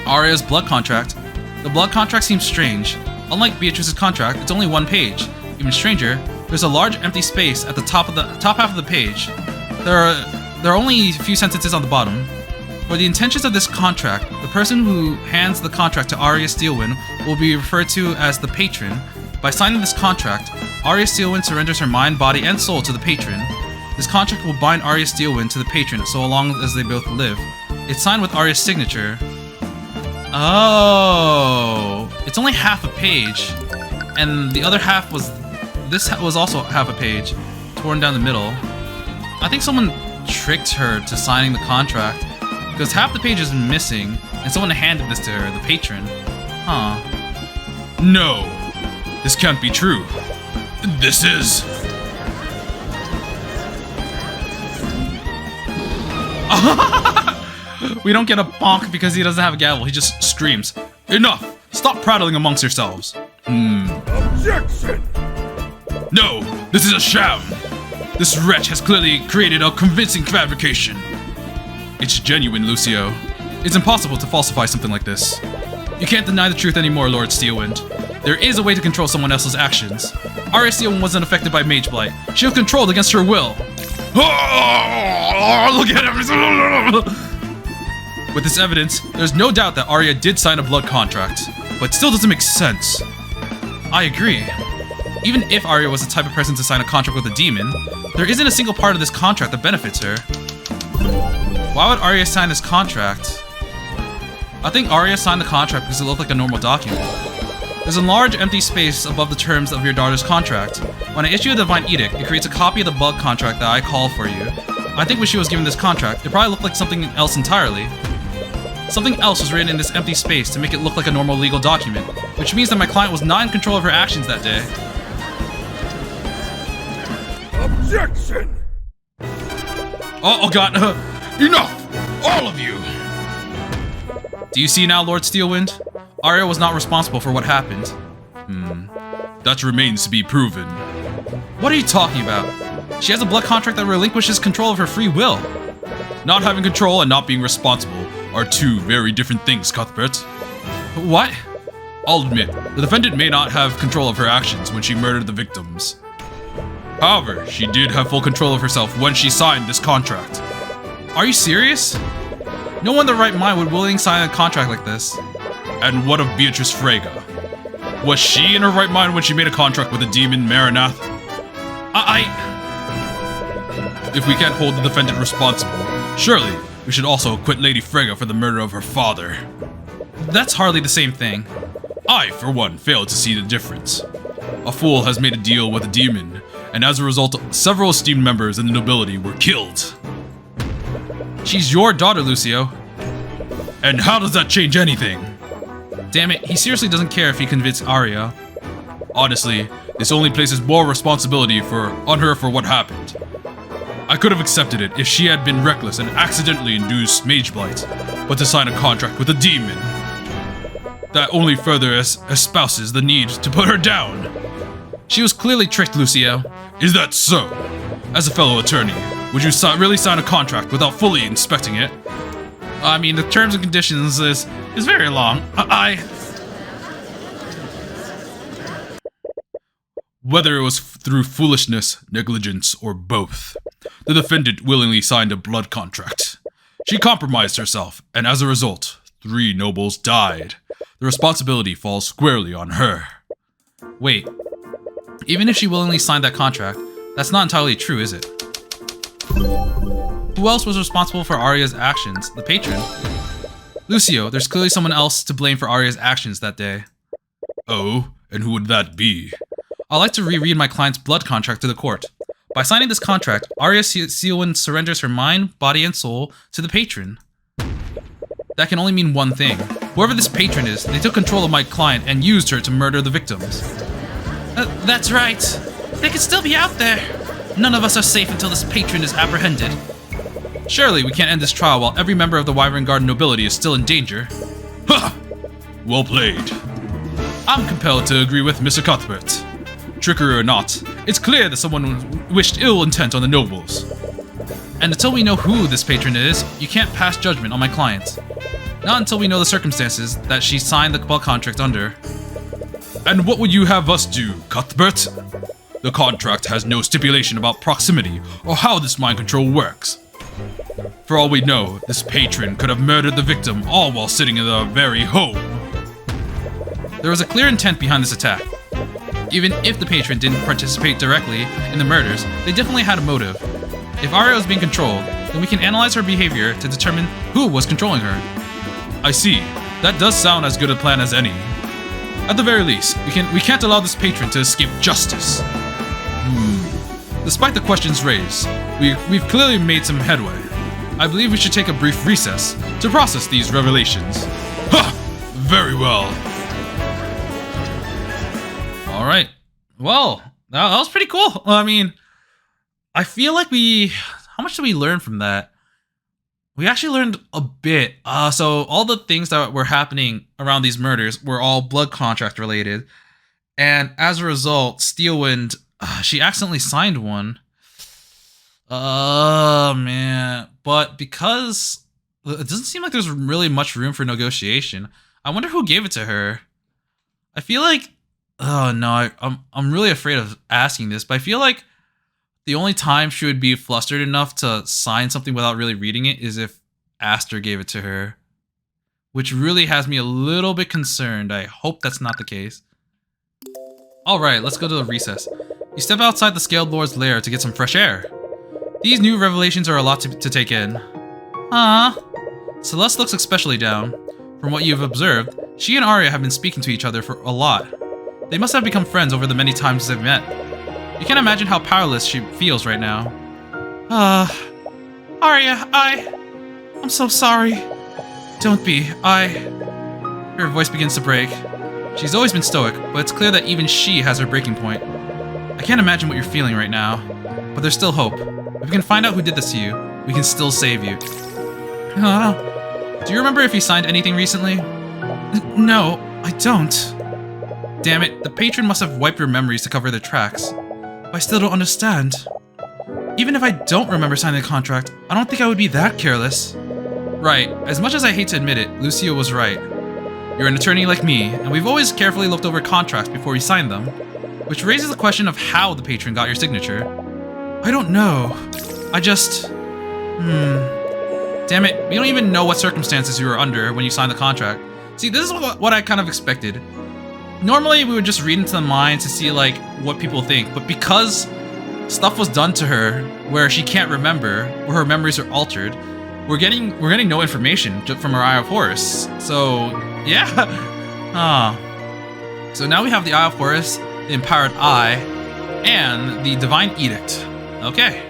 Arya's blood contract. The blood contract seems strange. Unlike Beatrice's contract, it's only one page. Even stranger, there's a large empty space at the top half of the page. There are only a few sentences on the bottom. For the intentions of this contract, the person who hands the contract to Arya Steelwind will be referred to as the patron. By signing this contract, Arya Steelwind surrenders her mind, body, and soul to the patron. This contract will bind Arya Steelwind to the patron so long as they both live. It's signed with Arya's signature. Oh, it's only half a page, and the other half was... This was also half a page, torn down the middle. I think someone tricked her to signing the contract, because half the page is missing, and someone handed this to her, the patron. Huh. No, this can't be true. This is... We don't get a bonk because he doesn't have a gavel, he just screams. Enough! Stop prattling amongst yourselves. Objection! No, this is a sham. This wretch has clearly created a convincing fabrication. It's genuine, Lucio. It's impossible to falsify something like this. You can't deny the truth anymore, Lord Steelwind. There is a way to control someone else's actions. Arya Steelwind wasn't affected by Mage Blight. She was controlled against her will. Look at him! With this evidence, there's no doubt that Arya did sign a blood contract, but it still doesn't make sense. I agree. Even if Arya was the type of person to sign a contract with a demon, there isn't a single part of this contract that benefits her. Why would Arya sign this contract? I think Arya signed the contract because it looked like a normal document. There's a large empty space above the terms of your daughter's contract. When I issue a divine edict, it creates a copy of the blood contract that I call for you. I think when she was given this contract, it probably looked like something else entirely. Something else was written in this empty space to make it look like a normal legal document, which means that my client was not in control of her actions that day. Objection! Oh god, enough! All of you! Do you see now, Lord Steelwind? Arya was not responsible for what happened. That remains to be proven. What are you talking about? She has a blood contract that relinquishes control of her free will. Not having control and not being responsible are two very different things, Cuthbert. What? I'll admit, the defendant may not have control of her actions when she murdered the victims. However, she did have full control of herself when she signed this contract. Are you serious? No one in their right mind would willingly sign a contract like this. And what of Beatrice Freyga? Was she in her right mind when she made a contract with the demon Marinath? If we can't hold the defendant responsible, surely we should also acquit Lady Freyga for the murder of her father. That's hardly the same thing. I, for one, fail to see the difference. A fool has made a deal with a demon, and as a result, several esteemed members in the nobility were killed. She's your daughter, Lucio. And how does that change anything? Damn it, he seriously doesn't care if he convicts Arya. Honestly, this only places more responsibility on her for what happened. I could have accepted it if she had been reckless and accidentally induced Mage Blight, but to sign a contract with a demon, that only further espouses the need to put her down. She was clearly tricked, Lucio. Is that so? As a fellow attorney, would you really sign a contract without fully inspecting it? I mean, the terms and conditions is very long. Whether it was through foolishness, negligence, or both, the defendant willingly signed a blood contract. She compromised herself, and as a result, 3 nobles died. The responsibility falls squarely on her. Wait, even if she willingly signed that contract, that's not entirely true, is it? Who else was responsible for Arya's actions? The patron? Lucio, there's clearly someone else to blame for Arya's actions that day. Oh, and who would that be? I'd like to reread my client's blood contract to the court. By signing this contract, Arya Steelwind surrenders her mind, body, and soul to the patron. That can only mean one thing. Whoever this patron is, they took control of my client and used her to murder the victims. That's right. They could still be out there. None of us are safe until this patron is apprehended. Surely we can't end this trial while every member of the Wyverngarde nobility is still in danger. Ha! Well played. I'm compelled to agree with Mr. Cuthbert. Trickery or not, it's clear that someone wished ill intent on the nobles. And until we know who this patron is, you can't pass judgment on my client. Not until we know the circumstances that she signed the blood contract under. And what would you have us do, Cuthbert? The contract has no stipulation about proximity or how this mind control works. For all we know, this patron could have murdered the victim all while sitting in their very home. There was a clear intent behind this attack. Even if the patron didn't participate directly in the murders, they definitely had a motive. If Arya was being controlled, then we can analyze her behavior to determine who was controlling her. I see. That does sound as good a plan as any. At the very least, we can't allow this patron to escape justice. Despite the questions raised, we've clearly made some headway. I believe we should take a brief recess to process these revelations. Ha! Very well. Alright. Well, that was pretty cool. I mean, I feel like how much did we learn from that? We actually learned a bit. So all the things that were happening around these murders were all blood contract related. And as a result, Steelwind, she accidentally signed one. Oh, man. But because it doesn't seem like there's really much room for negotiation, I wonder who gave it to her. I feel like, oh no, I'm really afraid of asking this, but I feel like the only time she would be flustered enough to sign something without really reading it is if Aster gave it to her, which really has me a little bit concerned. I hope that's not the case. Alright, let's go to the recess. You step outside the Scaled Lord's lair to get some fresh air. These new revelations are a lot to take in. Celeste looks especially down. From what you've observed, she and Arya have been speaking to each other for a lot. They must have become friends over the many times they've met. You can't imagine how powerless she feels right now. Arya, I'm so sorry. Don't be, Her voice begins to break. She's always been stoic, but it's clear that even she has her breaking point. I can't imagine what you're feeling right now, but there's still hope. If we can find out who did this to you, we can still save you. Do you remember if you signed anything recently? No, I don't. Damn it, the patron must have wiped your memories to cover their tracks. But I still don't understand. Even if I don't remember signing the contract, I don't think I would be that careless. Right, as much as I hate to admit it, Lucio was right. You're an attorney like me, and we've always carefully looked over contracts before we sign them. Which raises the question of how the patron got your signature. I don't know. I just... Damn it, we don't even know what circumstances you were under when you signed the contract. See, this is what I kind of expected. Normally, we would just read into the mind to see, like, what people think, but because stuff was done to her where she can't remember, or her memories are altered, we're getting no information from her Eye of Horus. So, yeah. So now we have the Eye of Horus, the Empowered Eye, and the Divine Edict. Okay.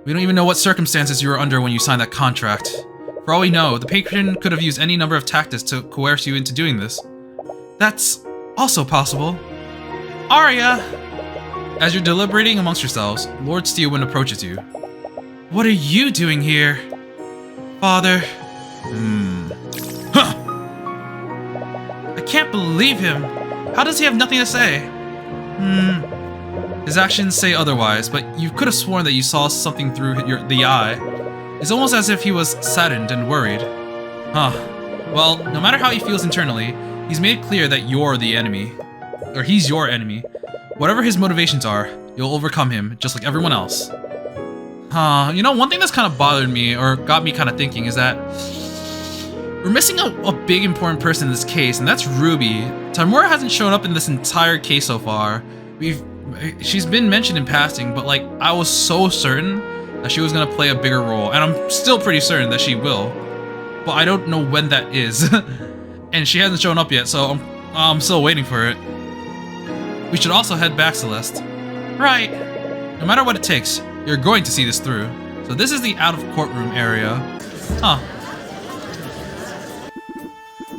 We don't even know what circumstances you were under when you signed that contract. For all we know, the patron could have used any number of tactics to coerce you into doing this. That's also possible. Arya! As you're deliberating amongst yourselves, Lord Steelwind approaches you. What are you doing here? Father. Huh! I can't believe him. How does he have nothing to say? His actions say otherwise, but you could have sworn that you saw something through the eye. It's almost as if he was saddened and worried. Well, no matter how he feels internally, he's made it clear that you're the enemy. Or he's your enemy. Whatever his motivations are, you'll overcome him, just like everyone else. You know, one thing that's kind of bothered me, or got me kind of thinking, is that we're missing a big important person in this case, and that's Ruby. Tamura hasn't shown up in this entire case so far. She's been mentioned in passing, but like, I was so certain that she was gonna play a bigger role, and I'm still pretty certain that she will. But I don't know when that is. And she hasn't shown up yet, so I'm still waiting for it. We should also head back, Celeste. Right. No matter what it takes, you're going to see this through. So this is the out-of-courtroom area.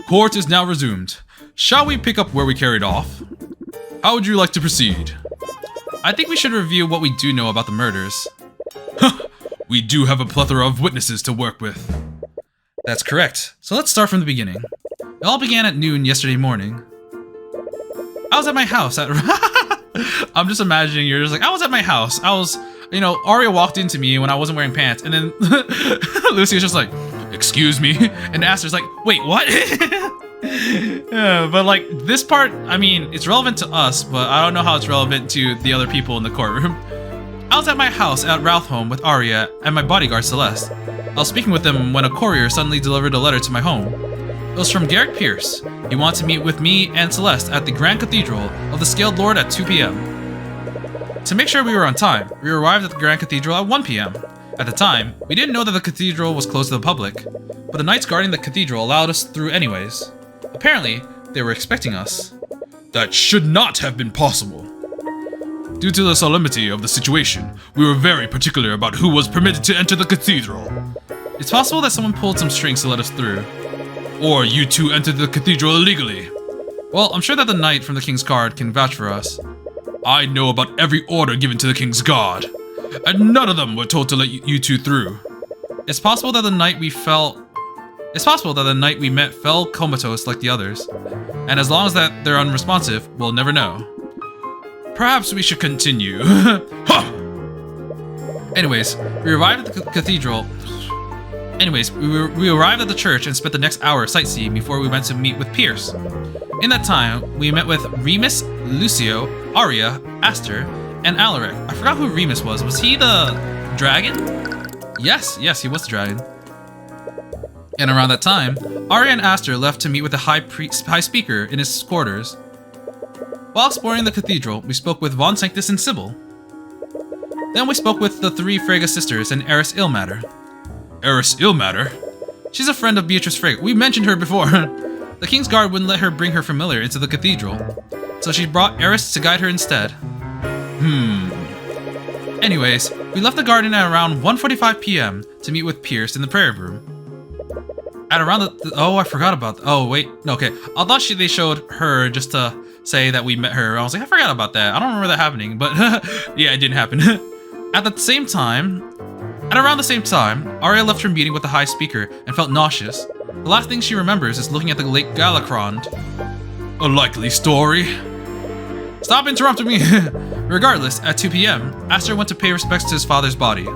Court is now resumed. Shall we pick up where we carried off? How would you like to proceed? I think we should review what we do know about the murders. We do have a plethora of witnesses to work with. That's correct. So let's start from the beginning. It all began at noon yesterday morning. I was at my house at... I'm just imagining you're just like, I was at my house. You know, Arya walked into me when I wasn't wearing pants, and then Lucy was just like, excuse me? And Aster's like, wait, what? But like, this part, I mean, it's relevant to us, but I don't know how it's relevant to the other people in the courtroom. I was at my house at Routhholme with Arya and my bodyguard Celeste. I was speaking with them when a courier suddenly delivered a letter to my home. It was from Garrick Pierce. He wanted to meet with me and Celeste at the Grand Cathedral of the Scaled Lord at 2 p.m. To make sure we were on time, we arrived at the Grand Cathedral at 1 p.m. At the time, we didn't know that the cathedral was closed to the public, but the knights guarding the cathedral allowed us through anyways. Apparently, they were expecting us. That should not have been possible. Due to the solemnity of the situation, we were very particular about who was permitted to enter the cathedral. It's possible that someone pulled some strings to let us through. Or you two entered the cathedral illegally. Well, I'm sure that the knight from the King's Guard can vouch for us. I know about every order given to the King's Guard, and none of them were told to let you two through. It's possible that the night we met fell comatose like the others, and as long as that they're unresponsive, we'll never know. Perhaps we should continue. Anyways, we arrived at the cathedral. We arrived at the church and spent the next hour sightseeing before we went to meet with Pierce. In that time, we met with Remus, Lucio, Arya, Aster, and Alaric. I forgot who Remus was. Was he the dragon? Yes, he was the dragon. And around that time, Arya and Aster left to meet with the High Speaker in his quarters. While exploring the cathedral, we spoke with Von Sanctus and Sybil. Then we spoke with the 3 Frege sisters and Eris Ilmater. Eris Ilmater? She's a friend of Beatrice Frigg. We mentioned her before. The King's Guard wouldn't let her bring her familiar into the cathedral, so she brought Eris to guide her instead. Anyways, we left the garden at around 1:45 p.m. to meet with Pierce in the prayer room. At around oh, I forgot about. Oh wait, no, okay. I thought they showed her just to say that we met her. I was like, I forgot about that. I don't remember that happening, but yeah, it didn't happen. At around the same time, Arya left her meeting with the High Speaker and felt nauseous. The last thing she remembers is looking at the Lake Galacrond. A likely story. Stop interrupting me! Regardless, at 2 p.m., Aster went to pay respects to his father's body.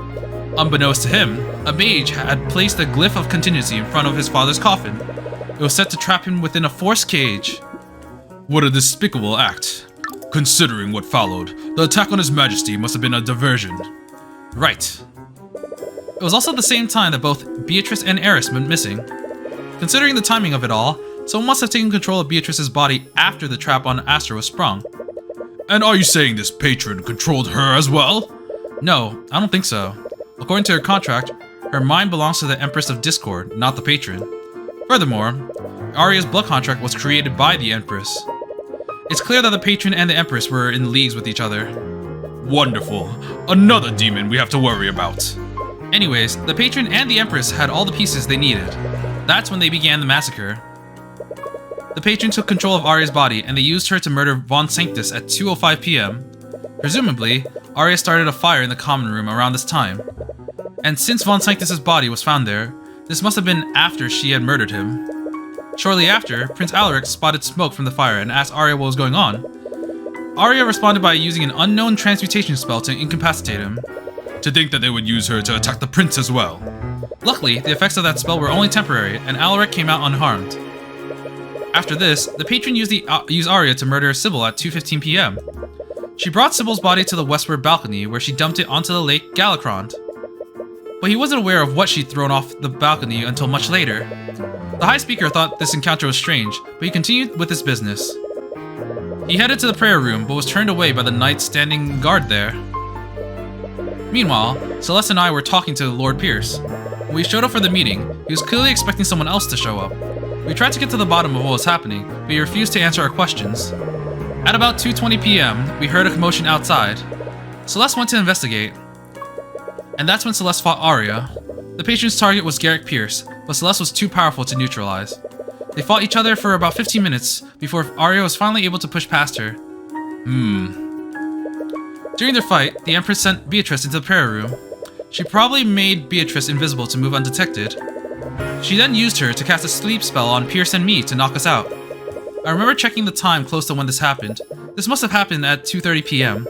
Unbeknownst to him, a mage had placed a glyph of contingency in front of his father's coffin. It was set to trap him within a force cage. What a despicable act. Considering what followed, the attack on His Majesty must have been a diversion. Right. It was also the same time that both Beatrice and Eris went missing. Considering the timing of it all, someone must have taken control of Beatrice's body after the trap on Aster was sprung. And are you saying this patron controlled her as well? No, I don't think so. According to her contract, her mind belongs to the Empress of Discord, not the patron. Furthermore, Arya's blood contract was created by the Empress. It's clear that the patron and the Empress were in leagues with each other. Wonderful. Another demon we have to worry about. Anyways, the patron and the Empress had all the pieces they needed. That's when they began the massacre. The patron took control of Arya's body, and they used her to murder Von Sanctus at 2:05 p.m. Presumably, Arya started a fire in the common room around this time. And since Von Sanctus's body was found there, this must have been after she had murdered him. Shortly after, Prince Alaric spotted smoke from the fire and asked Arya what was going on. Arya responded by using an unknown transmutation spell to incapacitate him. To think that they would use her to attack the prince as well. Luckily, the effects of that spell were only temporary, and Alaric came out unharmed. After this, the patron used Arya to murder Sybil at 2:15 p.m. She brought Sybil's body to the westward balcony, where she dumped it onto the Lake Galacrond. But he wasn't aware of what she'd thrown off the balcony until much later. The High Speaker thought this encounter was strange, but he continued with his business. He headed to the prayer room, but was turned away by the knights standing guard there. Meanwhile, Celeste and I were talking to Lord Pierce. When we showed up for the meeting, he was clearly expecting someone else to show up. We tried to get to the bottom of what was happening, but he refused to answer our questions. At about 2:20 p.m., we heard a commotion outside. Celeste went to investigate. And that's when Celeste fought Arya. The patron's target was Garrick Pierce, but Celeste was too powerful to neutralize. They fought each other for about 15 minutes before Arya was finally able to push past her. During their fight, the Empress sent Beatrice into the prayer room. She probably made Beatrice invisible to move undetected. She then used her to cast a sleep spell on Pierce and me to knock us out. I remember checking the time close to when this happened. This must have happened at 2:30 p.m.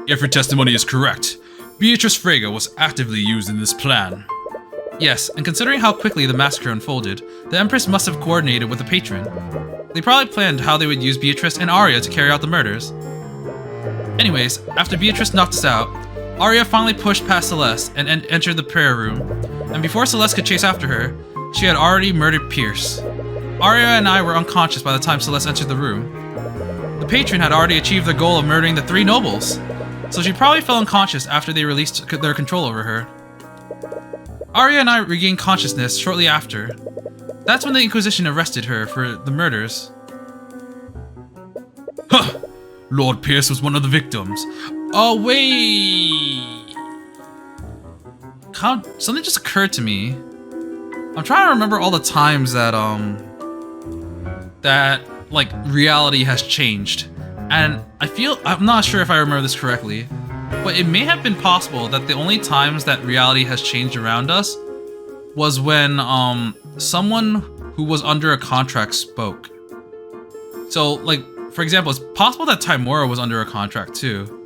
If your testimony is correct, Beatrice Frege was actively used in this plan. Yes, and considering how quickly the massacre unfolded, the Empress must have coordinated with the patron. They probably planned how they would use Beatrice and Arya to carry out the murders. Anyways, after Beatrice knocked us out, Arya finally pushed past Celeste and entered the prayer room, and before Celeste could chase after her, she had already murdered Pierce. Arya and I were unconscious by the time Celeste entered the room. The patron had already achieved their goal of murdering the 3 nobles, so she probably fell unconscious after they released their control over her. Arya and I regained consciousness shortly after. That's when the Inquisition arrested her for the murders. Huh! Lord Pierce was one of the victims. Oh, wait! Something just occurred to me. I'm trying to remember all the times that, reality has changed. And I'm not sure if I remember this correctly, but it may have been possible that the only times that reality has changed around us was when, someone who was under a contract spoke. So, for example, it's possible that Timora was under a contract too.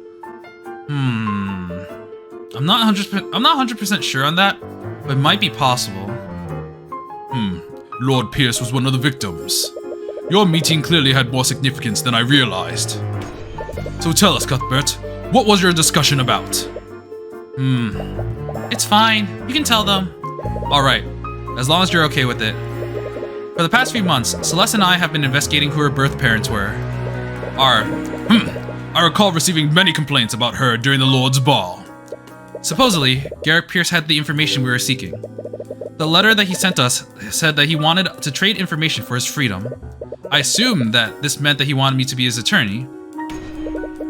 I'm not 100% sure on that, but it might be possible. Lord Pierce was one of the victims. Your meeting clearly had more significance than I realized. So tell us, Cuthbert, what was your discussion about? It's fine. You can tell them. Alright, as long as you're okay with it. For the past few months, Celeste and I have been investigating who her birth parents were. I recall receiving many complaints about her during the Lord's Ball. Supposedly, Garrick Pierce had the information we were seeking. The letter that he sent us said that he wanted to trade information for his freedom. I assumed that this meant that he wanted me to be his attorney.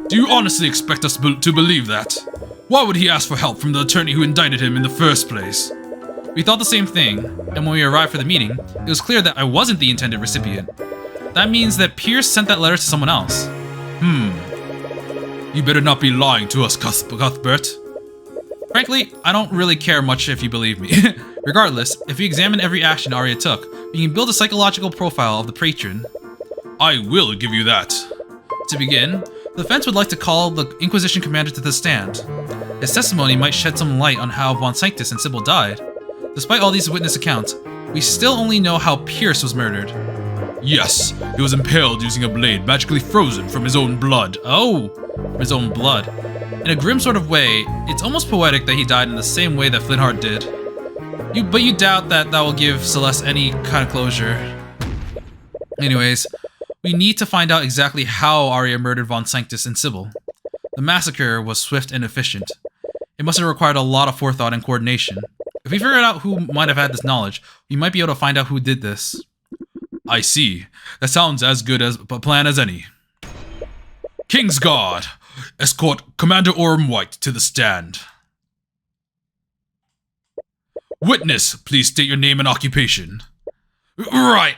Do you honestly expect us to believe that? Why would he ask for help from the attorney who indicted him in the first place? We thought the same thing, and when we arrived for the meeting, it was clear that I wasn't the intended recipient. That means that Pierce sent that letter to someone else. You better not be lying to us, Cuthbert. Frankly, I don't really care much if you believe me. Regardless, if we examine every action Arya took, we can build a psychological profile of the patron. I will give you that. To begin, the defense would like to call the Inquisition commander to the stand. His testimony might shed some light on how Von Sanctus and Sybil died. Despite all these witness accounts, we still only know how Pierce was murdered. Yes, he was impaled using a blade magically frozen from his own blood. Oh, from his own blood. In a grim sort of way, it's almost poetic that he died in the same way that Flintheart did. But you doubt that will give Celeste any kind of closure. Anyways, we need to find out exactly how Arya murdered Von Sanctus and Sybil. The massacre was swift and efficient. It must have required a lot of forethought and coordination. If we figured out who might have had this knowledge, we might be able to find out who did this. I see. That sounds as good as a plan as any. Kingsguard! Escort Commander Orm White to the stand. Witness, please state your name and occupation. Right,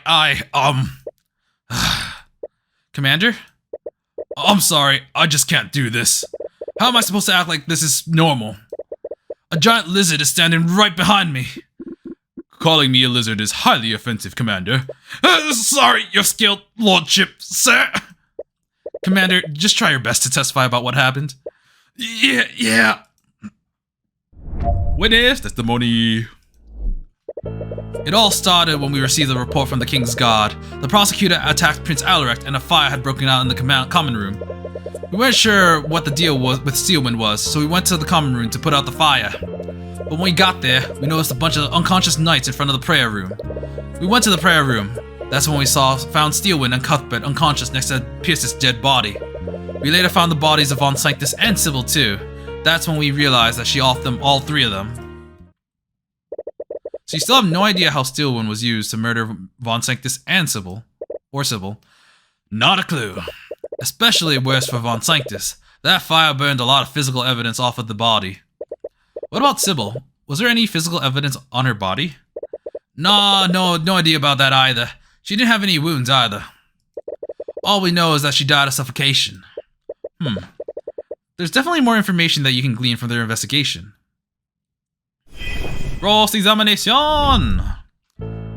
Commander? I'm sorry, I just can't do this. How am I supposed to act like this is normal? A giant lizard is standing right behind me. Calling me a lizard is highly offensive, Commander. Sorry, your skilled lordship, sir. Commander, just try your best to testify about what happened. Yeah. Witness testimony. It all started when we received the report from the Kingsguard. The prosecutor attacked Prince Alaric and a fire had broken out in the common room. We weren't sure what the deal was with Steelwind was, so we went to the common room to put out the fire. But when we got there, we noticed a bunch of unconscious knights in front of the prayer room. We went to the prayer room. That's when we found Steelwind and Cuthbert unconscious next to Pierce's dead body. We later found the bodies of Von Sanctus and Sybil too. That's when we realized that she offed all three of them. So you still have no idea how Steelwind was used to murder Von Sanctus and Sybil. Or Sybil. Not a clue. Especially worse for Von Sanctus. That fire burned a lot of physical evidence off of the body. What about Sybil? Was there any physical evidence on her body? Nah, no idea about that either. She didn't have any wounds either. All we know is that she died of suffocation. There's definitely more information that you can glean from their investigation. Cross-examination!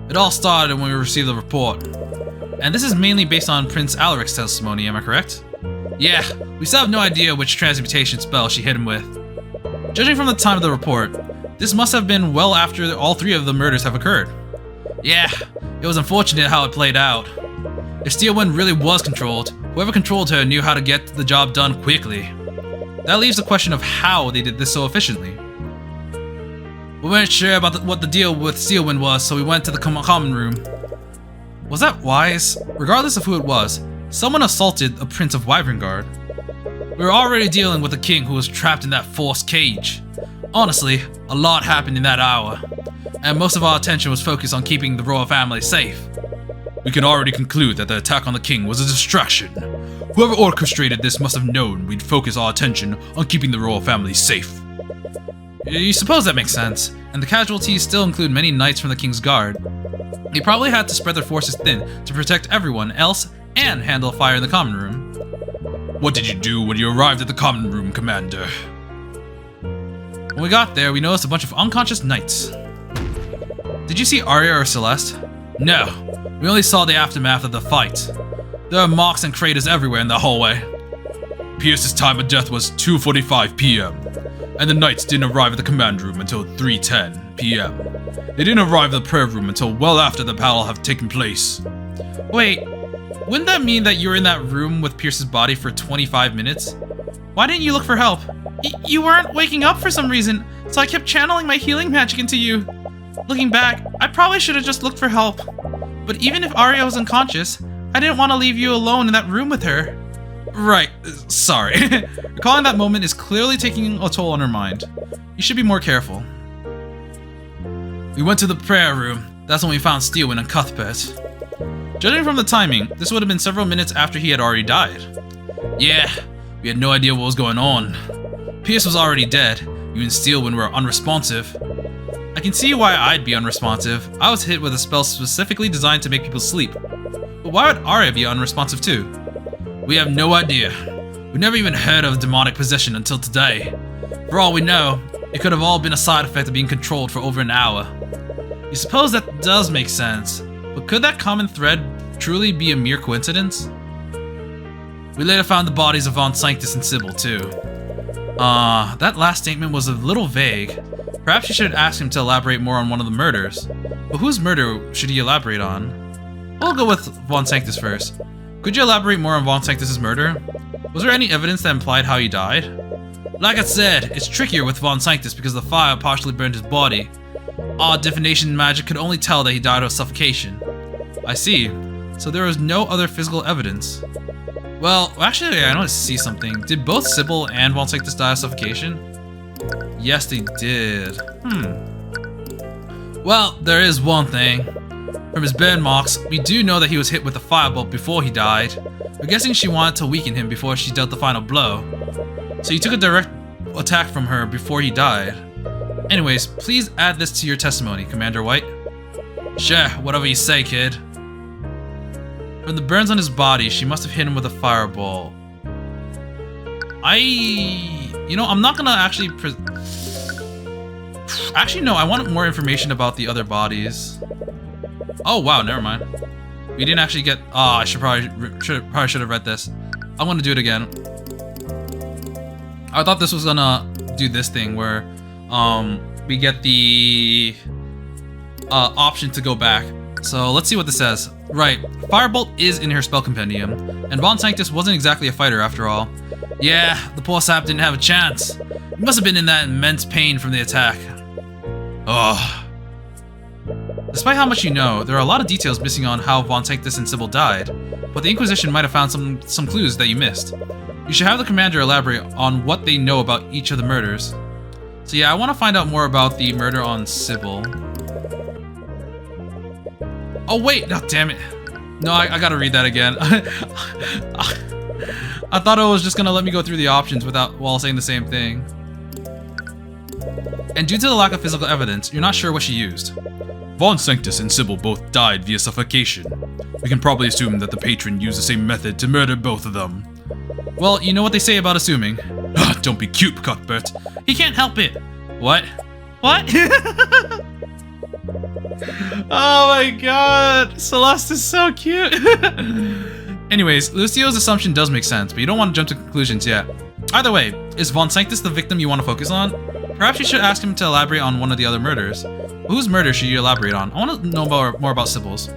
It all started when we received the report. And this is mainly based on Prince Alaric's testimony, am I correct? Yeah, we still have no idea which transmutation spell she hit him with. Judging from the time of the report, this must have been well after all three of the murders have occurred. Yeah, it was unfortunate how it played out. If Steelwind really was controlled, whoever controlled her knew how to get the job done quickly. That leaves the question of how they did this so efficiently. We weren't sure about what the deal with Steelwind was, so we went to the common room. Was that wise? Regardless of who it was, someone assaulted a prince of Wyverngarde. We were already dealing with a king who was trapped in that forced cage. Honestly, a lot happened in that hour, and most of our attention was focused on keeping the royal family safe. We can already conclude that the attack on the king was a distraction. Whoever orchestrated this must have known we'd focus our attention on keeping the royal family safe. You suppose that makes sense, and the casualties still include many knights from the King's Guard. They probably had to spread their forces thin to protect everyone else and handle fire in the common room. What did you do when you arrived at the common room, Commander? When we got there, we noticed a bunch of unconscious knights. Did you see Arya or Celeste? No, we only saw the aftermath of the fight. There are marks and craters everywhere in the hallway. Pierce's time of death was 2:45 p.m. and the knights didn't arrive at the command room until 3:10 p.m. They didn't arrive at the prayer room until well after the battle had taken place. Wait, wouldn't that mean that you were in that room with Pierce's body for 25 minutes? Why didn't you look for help? You weren't waking up for some reason, so I kept channeling my healing magic into you. Looking back, I probably should have just looked for help. But even if Arya was unconscious, I didn't want to leave you alone in that room with her. Right, sorry. Recalling that moment is clearly taking a toll on her mind. You should be more careful. We went to the prayer room. That's when we found Steelwind and Cuthbert. Judging from the timing, this would have been several minutes after he had already died. Yeah, we had no idea what was going on. Pierce was already dead. You and Steelwind were unresponsive. I can see why I'd be unresponsive. I was hit with a spell specifically designed to make people sleep. But why would Arya be unresponsive too? We have no idea. We never even heard of demonic possession until today. For all we know, it could have all been a side effect of being controlled for over an hour. You suppose that does make sense, but could that common thread truly be a mere coincidence? We later found the bodies of Von Sanctus and Sybil too. That last statement was a little vague. Perhaps you should ask him to elaborate more on one of the murders. But whose murder should he elaborate on? We'll go with Von Sanctus first. Could you elaborate more on Von Sanctus' murder? Was there any evidence that implied how he died? Like I said, it's trickier with Von Sanctus because the fire partially burned his body. Our divination magic could only tell that he died of suffocation. I see. So there was no other physical evidence. Well, actually, I want to see something. Did both Sybil and Von Sanctus die of suffocation? Yes, they did. Well, there is one thing. From his burn marks, we do know that he was hit with a firebolt before he died. We're guessing she wanted to weaken him before she dealt the final blow. So you took a direct attack from her before he died. Anyways, please add this to your testimony, Commander White. Sure, whatever you say, kid. From the burns on his body, she must have hit him with a fireball. I'm not gonna actually Actually, no, I want more information about the other bodies. Oh, wow, never mind. We didn't actually get... I probably should have read this. I'm gonna do it again. I thought this was gonna do this thing where we get the option to go back. So let's see what this says. Right, Firebolt is in her spell compendium, and Von Sanctus wasn't exactly a fighter after all. Yeah, the poor sap didn't have a chance. He must have been in that immense pain from the attack. Ugh. Despite how much you know, there are a lot of details missing on how Von Sanctus and Sybil died, but the Inquisition might have found some clues that you missed. You should have the commander elaborate on what they know about each of the murders. So yeah, I want to find out more about the murder on Sybil. Oh wait, oh damn it. No, I gotta read that again. I thought it was just gonna let me go through the options while saying the same thing. And due to the lack of physical evidence, you're not sure what she used. Von Sanctus and Sybil both died via suffocation. We can probably assume that the patron used the same method to murder both of them. Well, you know what they say about assuming. Don't be cute, Cuthbert. He can't help it. What? What? Oh my god, Celeste is so cute. Anyways, Lucio's assumption does make sense, but you don't want to jump to conclusions yet. Either way, is Von Sanctus the victim you want to focus on? Perhaps you should ask him to elaborate on one of the other murders. Whose murder should you elaborate on? I want to know more about Sybil's.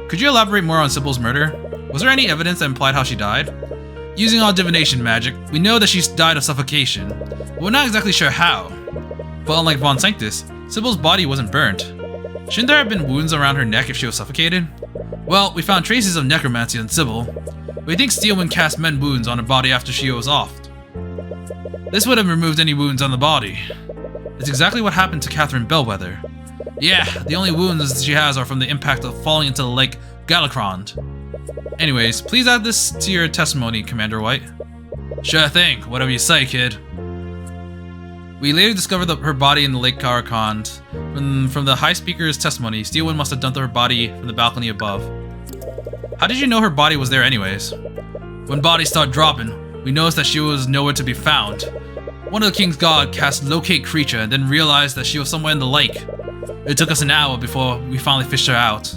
Could you elaborate more on Sybil's murder? Was there any evidence that implied how she died? Using our divination magic, we know that she died of suffocation, but we're not exactly sure how. But unlike Von Sanctus, Sybil's body wasn't burnt. Shouldn't there have been wounds around her neck if she was suffocated? Well, we found traces of necromancy on Sybil. We think Steelwind cast men wounds on her body after she was offed. This would have removed any wounds on the body. It's exactly what happened to Catherine Bellwether. Yeah, the only wounds she has are from the impact of falling into the lake Galacrond. Anyways, please add this to your testimony, Commander White. Sure thing, whatever you say, kid. We later discovered her body in the Lake Galacrond. From the High Speaker's testimony, Steelwind must have dumped her body from the balcony above. How did you know her body was there anyways? When bodies start dropping, we noticed that she was nowhere to be found. One of the King's Guard cast Locate Creature and then realized that she was somewhere in the lake. It took us an hour before we finally fished her out.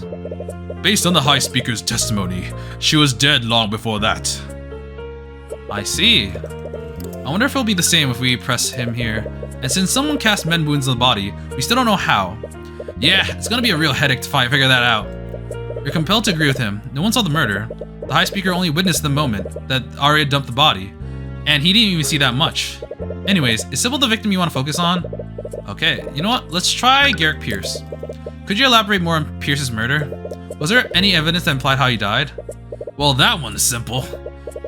Based on the High Speaker's testimony, she was dead long before that. I see. I wonder if it'll be the same if we press him here. And since someone cast men wounds on the body, we still don't know how. Yeah, it's gonna be a real headache to figure that out. You're compelled to agree with him. No one saw the murder. The High Speaker only witnessed the moment that Arya dumped the body, and he didn't even see that much. Anyways, is Sybil the victim you want to focus on? Okay, you know what? Let's try Garrick Pierce. Could you elaborate more on Pierce's murder? Was there any evidence that implied how he died? Well, that one is simple.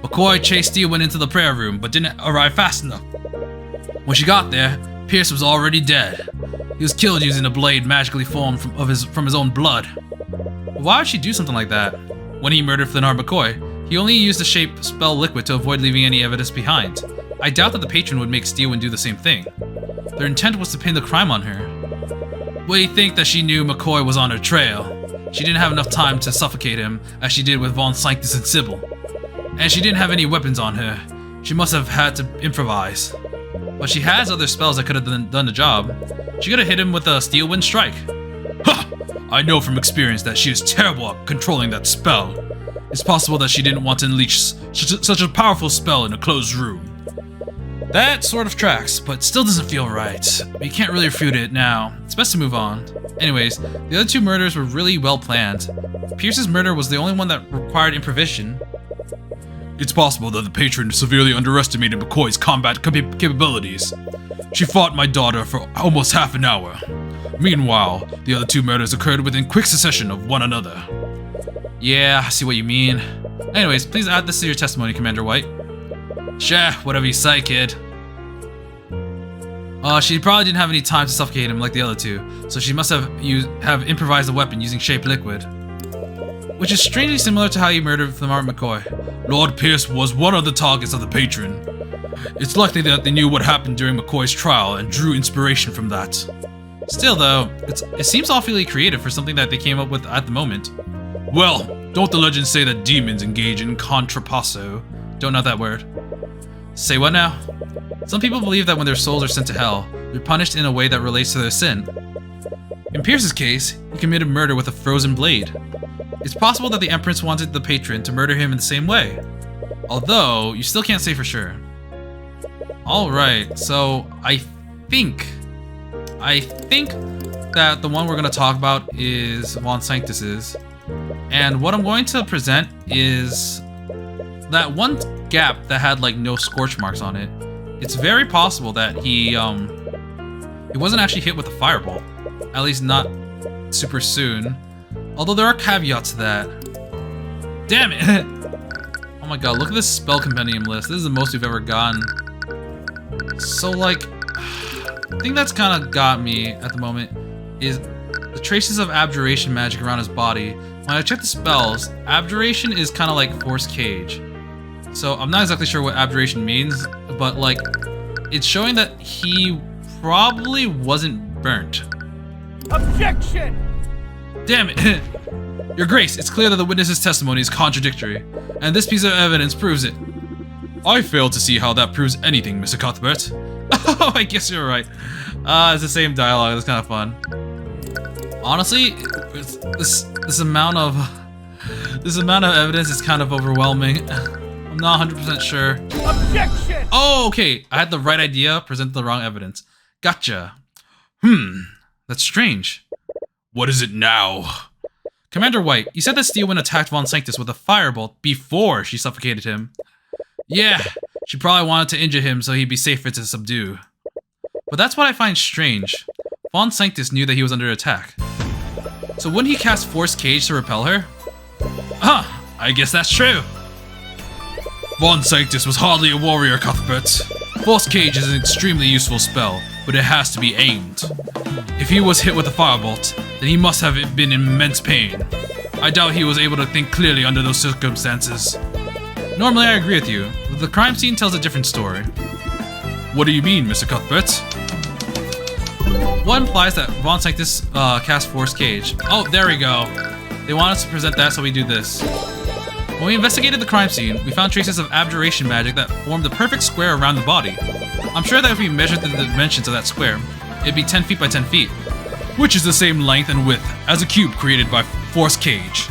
McCoy chased Steelwind into the prayer room, but didn't arrive fast enough. When she got there, Pierce was already dead. He was killed using a blade magically formed from his own blood. Why would she do something like that? When he murdered Flannar McCoy, he only used the shape spell liquid to avoid leaving any evidence behind. I doubt that the patron would make Steelwind do the same thing. Their intent was to pin the crime on her. What do you think that she knew McCoy was on her trail? She didn't have enough time to suffocate him, as she did with Von Sanctus and Sybil. And she didn't have any weapons on her. She must have had to improvise. But she has other spells that could have done the job. She could have hit him with a Steelwind strike. Ha! I know from experience that she is terrible at controlling that spell. It's possible that she didn't want to unleash such a powerful spell in a closed room. That sort of tracks, but still doesn't feel right. We can't really refute it now. It's best to move on. Anyways, the other two murders were really well planned. Pierce's murder was the only one that required improvisation. It's possible that the patron severely underestimated McCoy's combat capabilities. She fought my daughter for almost half an hour. Meanwhile, the other two murders occurred within quick succession of one another. Yeah, I see what you mean. Anyways, please add this to your testimony, Commander White. Sure, whatever you say, kid. She probably didn't have any time to suffocate him like the other two, so she must have improvised a weapon using shape liquid. Which is strangely similar to how you murdered Flannar McCoy. Lord Pierce was one of the targets of the patron. It's likely that they knew what happened during McCoy's trial and drew inspiration from that. Still though, it seems awfully creative for something that they came up with at the moment. Well, don't the legends say that demons engage in contrapasso? Don't know that word. Say what now? Some people believe that when their souls are sent to hell, they're punished in a way that relates to their sin. In Pierce's case, he committed murder with a frozen blade. It's possible that the Empress wanted the patron to murder him in the same way. Although, you still can't say for sure. Alright, so I think that the one we're going to talk about is Von Sanctus's. And what I'm going to present is that one gap that had like no scorch marks on it. It's very possible that he wasn't actually hit with a fireball. At least not super soon. Although there are caveats to that. Damn it! Oh my god, look at this spell compendium list. This is the most we've ever gotten. So like, the thing that's kind of got me at the moment is the traces of abjuration magic around his body. When I check the spells, abjuration is kind of like force cage. So I'm not exactly sure what abjuration means, but like, it's showing that he probably wasn't burnt. Objection! Damn it! Your Grace, it's clear that the witness's testimony is contradictory, and this piece of evidence proves it. I fail to see how that proves anything, Mr. Cuthbert. Oh, I guess you're right. It's the same dialogue. It's kind of fun. Honestly, this amount of evidence is kind of overwhelming. I'm not 100% sure. Objection! Oh, okay. I had the right idea, presented the wrong evidence. Gotcha. That's strange. What is it now? Commander White, you said that Steelwind attacked Von Sanctus with a firebolt before she suffocated him. Yeah, she probably wanted to injure him so he'd be safer to subdue. But that's what I find strange. Von Sanctus knew that he was under attack. So wouldn't he cast Force Cage to repel her? Huh, I guess that's true. Von Sanctus was hardly a warrior, Cuthbert. Force Cage is an extremely useful spell, but it has to be aimed. If he was hit with a firebolt, then he must have been in immense pain. I doubt he was able to think clearly under those circumstances. Normally I agree with you, but the crime scene tells a different story. What do you mean, Mr. Cuthbert? What implies that Von Sanctus cast Force Cage? Oh, there we go. They want us to present that, so we do this. When we investigated the crime scene, we found traces of abjuration magic that formed the perfect square around the body. I'm sure that if we measured the dimensions of that square, it'd be 10 feet by 10 feet, which is the same length and width as a cube created by Force Cage.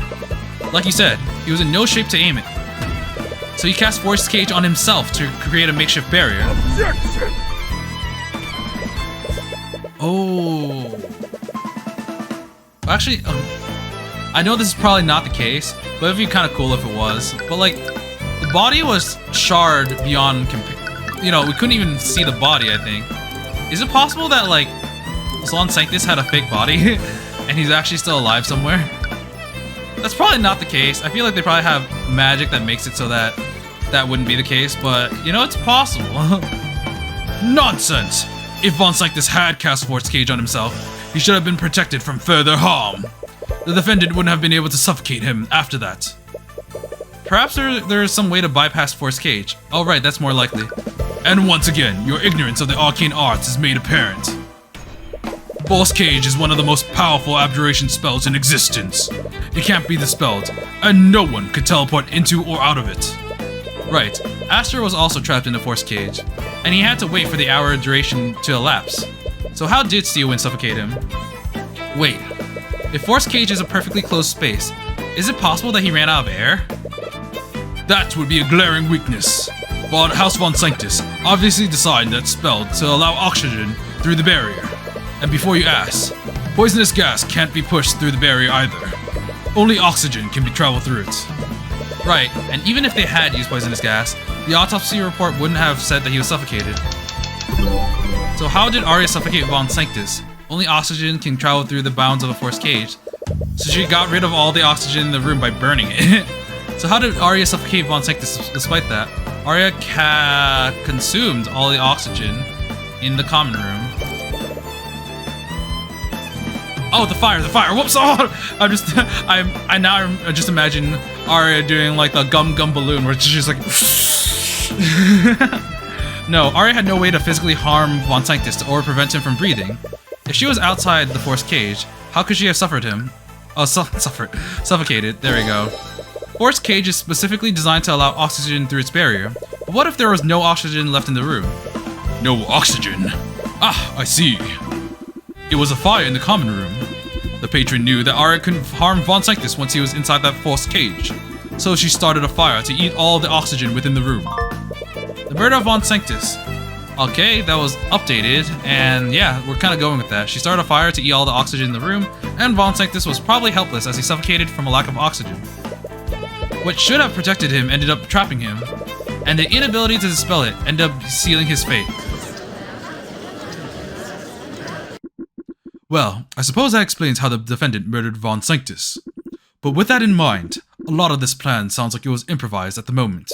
Like you said, he was in no shape to aim it. So he cast Force Cage on himself to create a makeshift barrier. Objection! Oh. Actually, I know this is probably not the case, but it'd be kind of cool if it was. But like, the body was charred beyond we couldn't even see the body, I think. Is it possible that like, Von Sanctus had a fake body and he's actually still alive somewhere? That's probably not the case. I feel like they probably have magic that makes it so that that wouldn't be the case, but you know, it's possible. Nonsense! If Von Sanctus had cast Force Cage on himself, he should have been protected from further harm. The defendant wouldn't have been able to suffocate him after that. Perhaps there is some way to bypass Force Cage. Oh right, that's more likely. And once again, your ignorance of the arcane arts is made apparent. Force Cage is one of the most powerful abjuration spells in existence. It can't be dispelled, and no one could teleport into or out of it. Right, Aster was also trapped in the Force Cage, and he had to wait for the hour duration to elapse. So how did Steelwind suffocate him? Wait, if Force Cage is a perfectly closed space, is it possible that he ran out of air? That would be a glaring weakness. But House Von Sanctus obviously designed that spell to allow oxygen through the barrier. And before you ask, poisonous gas can't be pushed through the barrier either. Only oxygen can be traveled through it. Right, and even if they had used poisonous gas, the autopsy report wouldn't have said that he was suffocated. So how did Arya suffocate Von Sanctus? Only oxygen can travel through the bounds of a Force Cage. So she got rid of all the oxygen in the room by burning it. So how did Arya suffocate Von Sanctus despite that? Arya consumed all the oxygen in the common room. Oh, the fire! Whoops! Oh, I now just imagine Arya doing like the gum balloon, where it's just like. No, Arya had no way to physically harm Von Sanctus or prevent him from breathing. If she was outside the Force Cage, how could she have suffered him? Oh, suffocated. There we go. Force Cage is specifically designed to allow oxygen through its barrier. But what if there was no oxygen left in the room? No oxygen. Ah, I see. It was a fire in the common room. The patron knew that Arya couldn't harm Von Sanctus once he was inside that Force Cage. So she started a fire to eat all the oxygen within the room. The murder of Von Sanctus. Okay, that was updated, and yeah, we're kind of going with that. She started a fire to eat all the oxygen in the room, and Von Sanctus was probably helpless as he suffocated from a lack of oxygen. What should have protected him ended up trapping him, and the inability to dispel it ended up sealing his fate. Well, I suppose that explains how the defendant murdered Von Sanctus. But with that in mind, a lot of this plan sounds like it was improvised at the moment.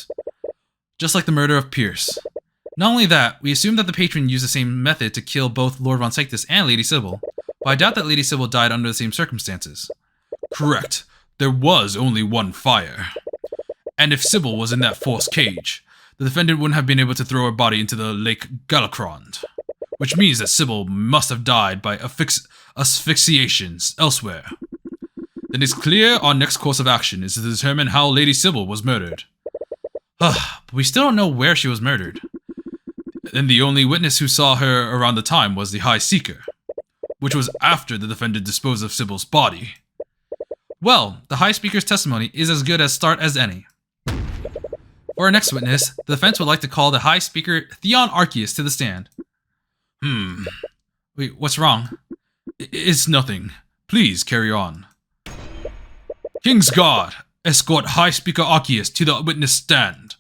Just like the murder of Pierce. Not only that, we assume that the patron used the same method to kill both Lord Von Sanctus and Lady Sybil, but I doubt that Lady Sybil died under the same circumstances. Correct. There was only one fire. And if Sybil was in that Force Cage, the defendant wouldn't have been able to throw her body into the Lake Galacrond. Which means that Sybil must have died by asphyxiation elsewhere. Then it's clear our next course of action is to determine how Lady Sybil was murdered. But we still don't know where she was murdered. And the only witness who saw her around the time was the High Seeker, which was after the defendant disposed of Sybil's body. Well, the High Speaker's testimony is as good a start as any. For our next witness, the defense would like to call the High Speaker Theon Arceus to the stand. Wait, what's wrong? It's nothing. Please carry on. King's Guard, escort High Speaker Arceus to the witness stand.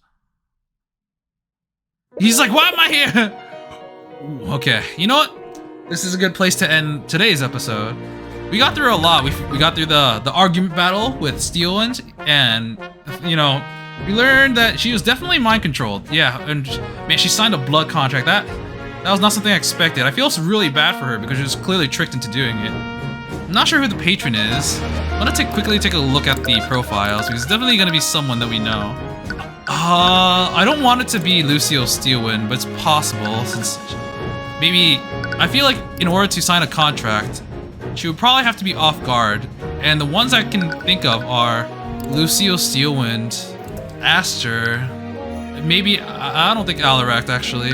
He's like, why am I here? Okay, you know what? This is a good place to end today's episode. We got through a lot. We got through the argument battle with Steelwind, and, you know, we learned that she was definitely mind controlled. Yeah, and man, she signed a blood contract. That was not something I expected. I feel really bad for her because she was clearly tricked into doing it. I'm not sure who the patron is. I'm gonna quickly take a look at the profiles because it's definitely gonna be someone that we know. I don't want it to be Lucio Steelwind, but it's possible since maybe I feel like in order to sign a contract, she would probably have to be off guard. And the ones I can think of are Lucio Steelwind, Aster, maybe I don't think Alarak actually.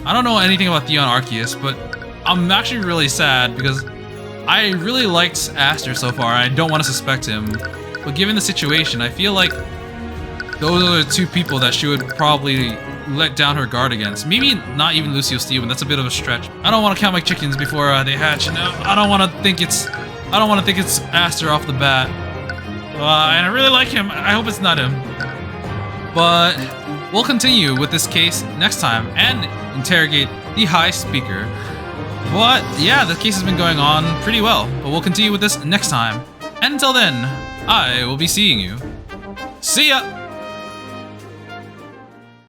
I don't know anything about Theon Arceus, but I'm actually really sad because I really liked Aster so far. I don't want to suspect him, but given the situation, I feel like those are the two people that she would probably let down her guard against. Maybe not even Lucio Steelwind. That's a bit of a stretch. I don't want to count my chickens before they hatch. No, I don't want to think it's Aster off the bat. And I really like him. I hope it's not him. But we'll continue with this case next time and interrogate the High Speaker. But yeah, the case has been going on pretty well. But we'll continue with this next time. And until then, I will be seeing you. See ya!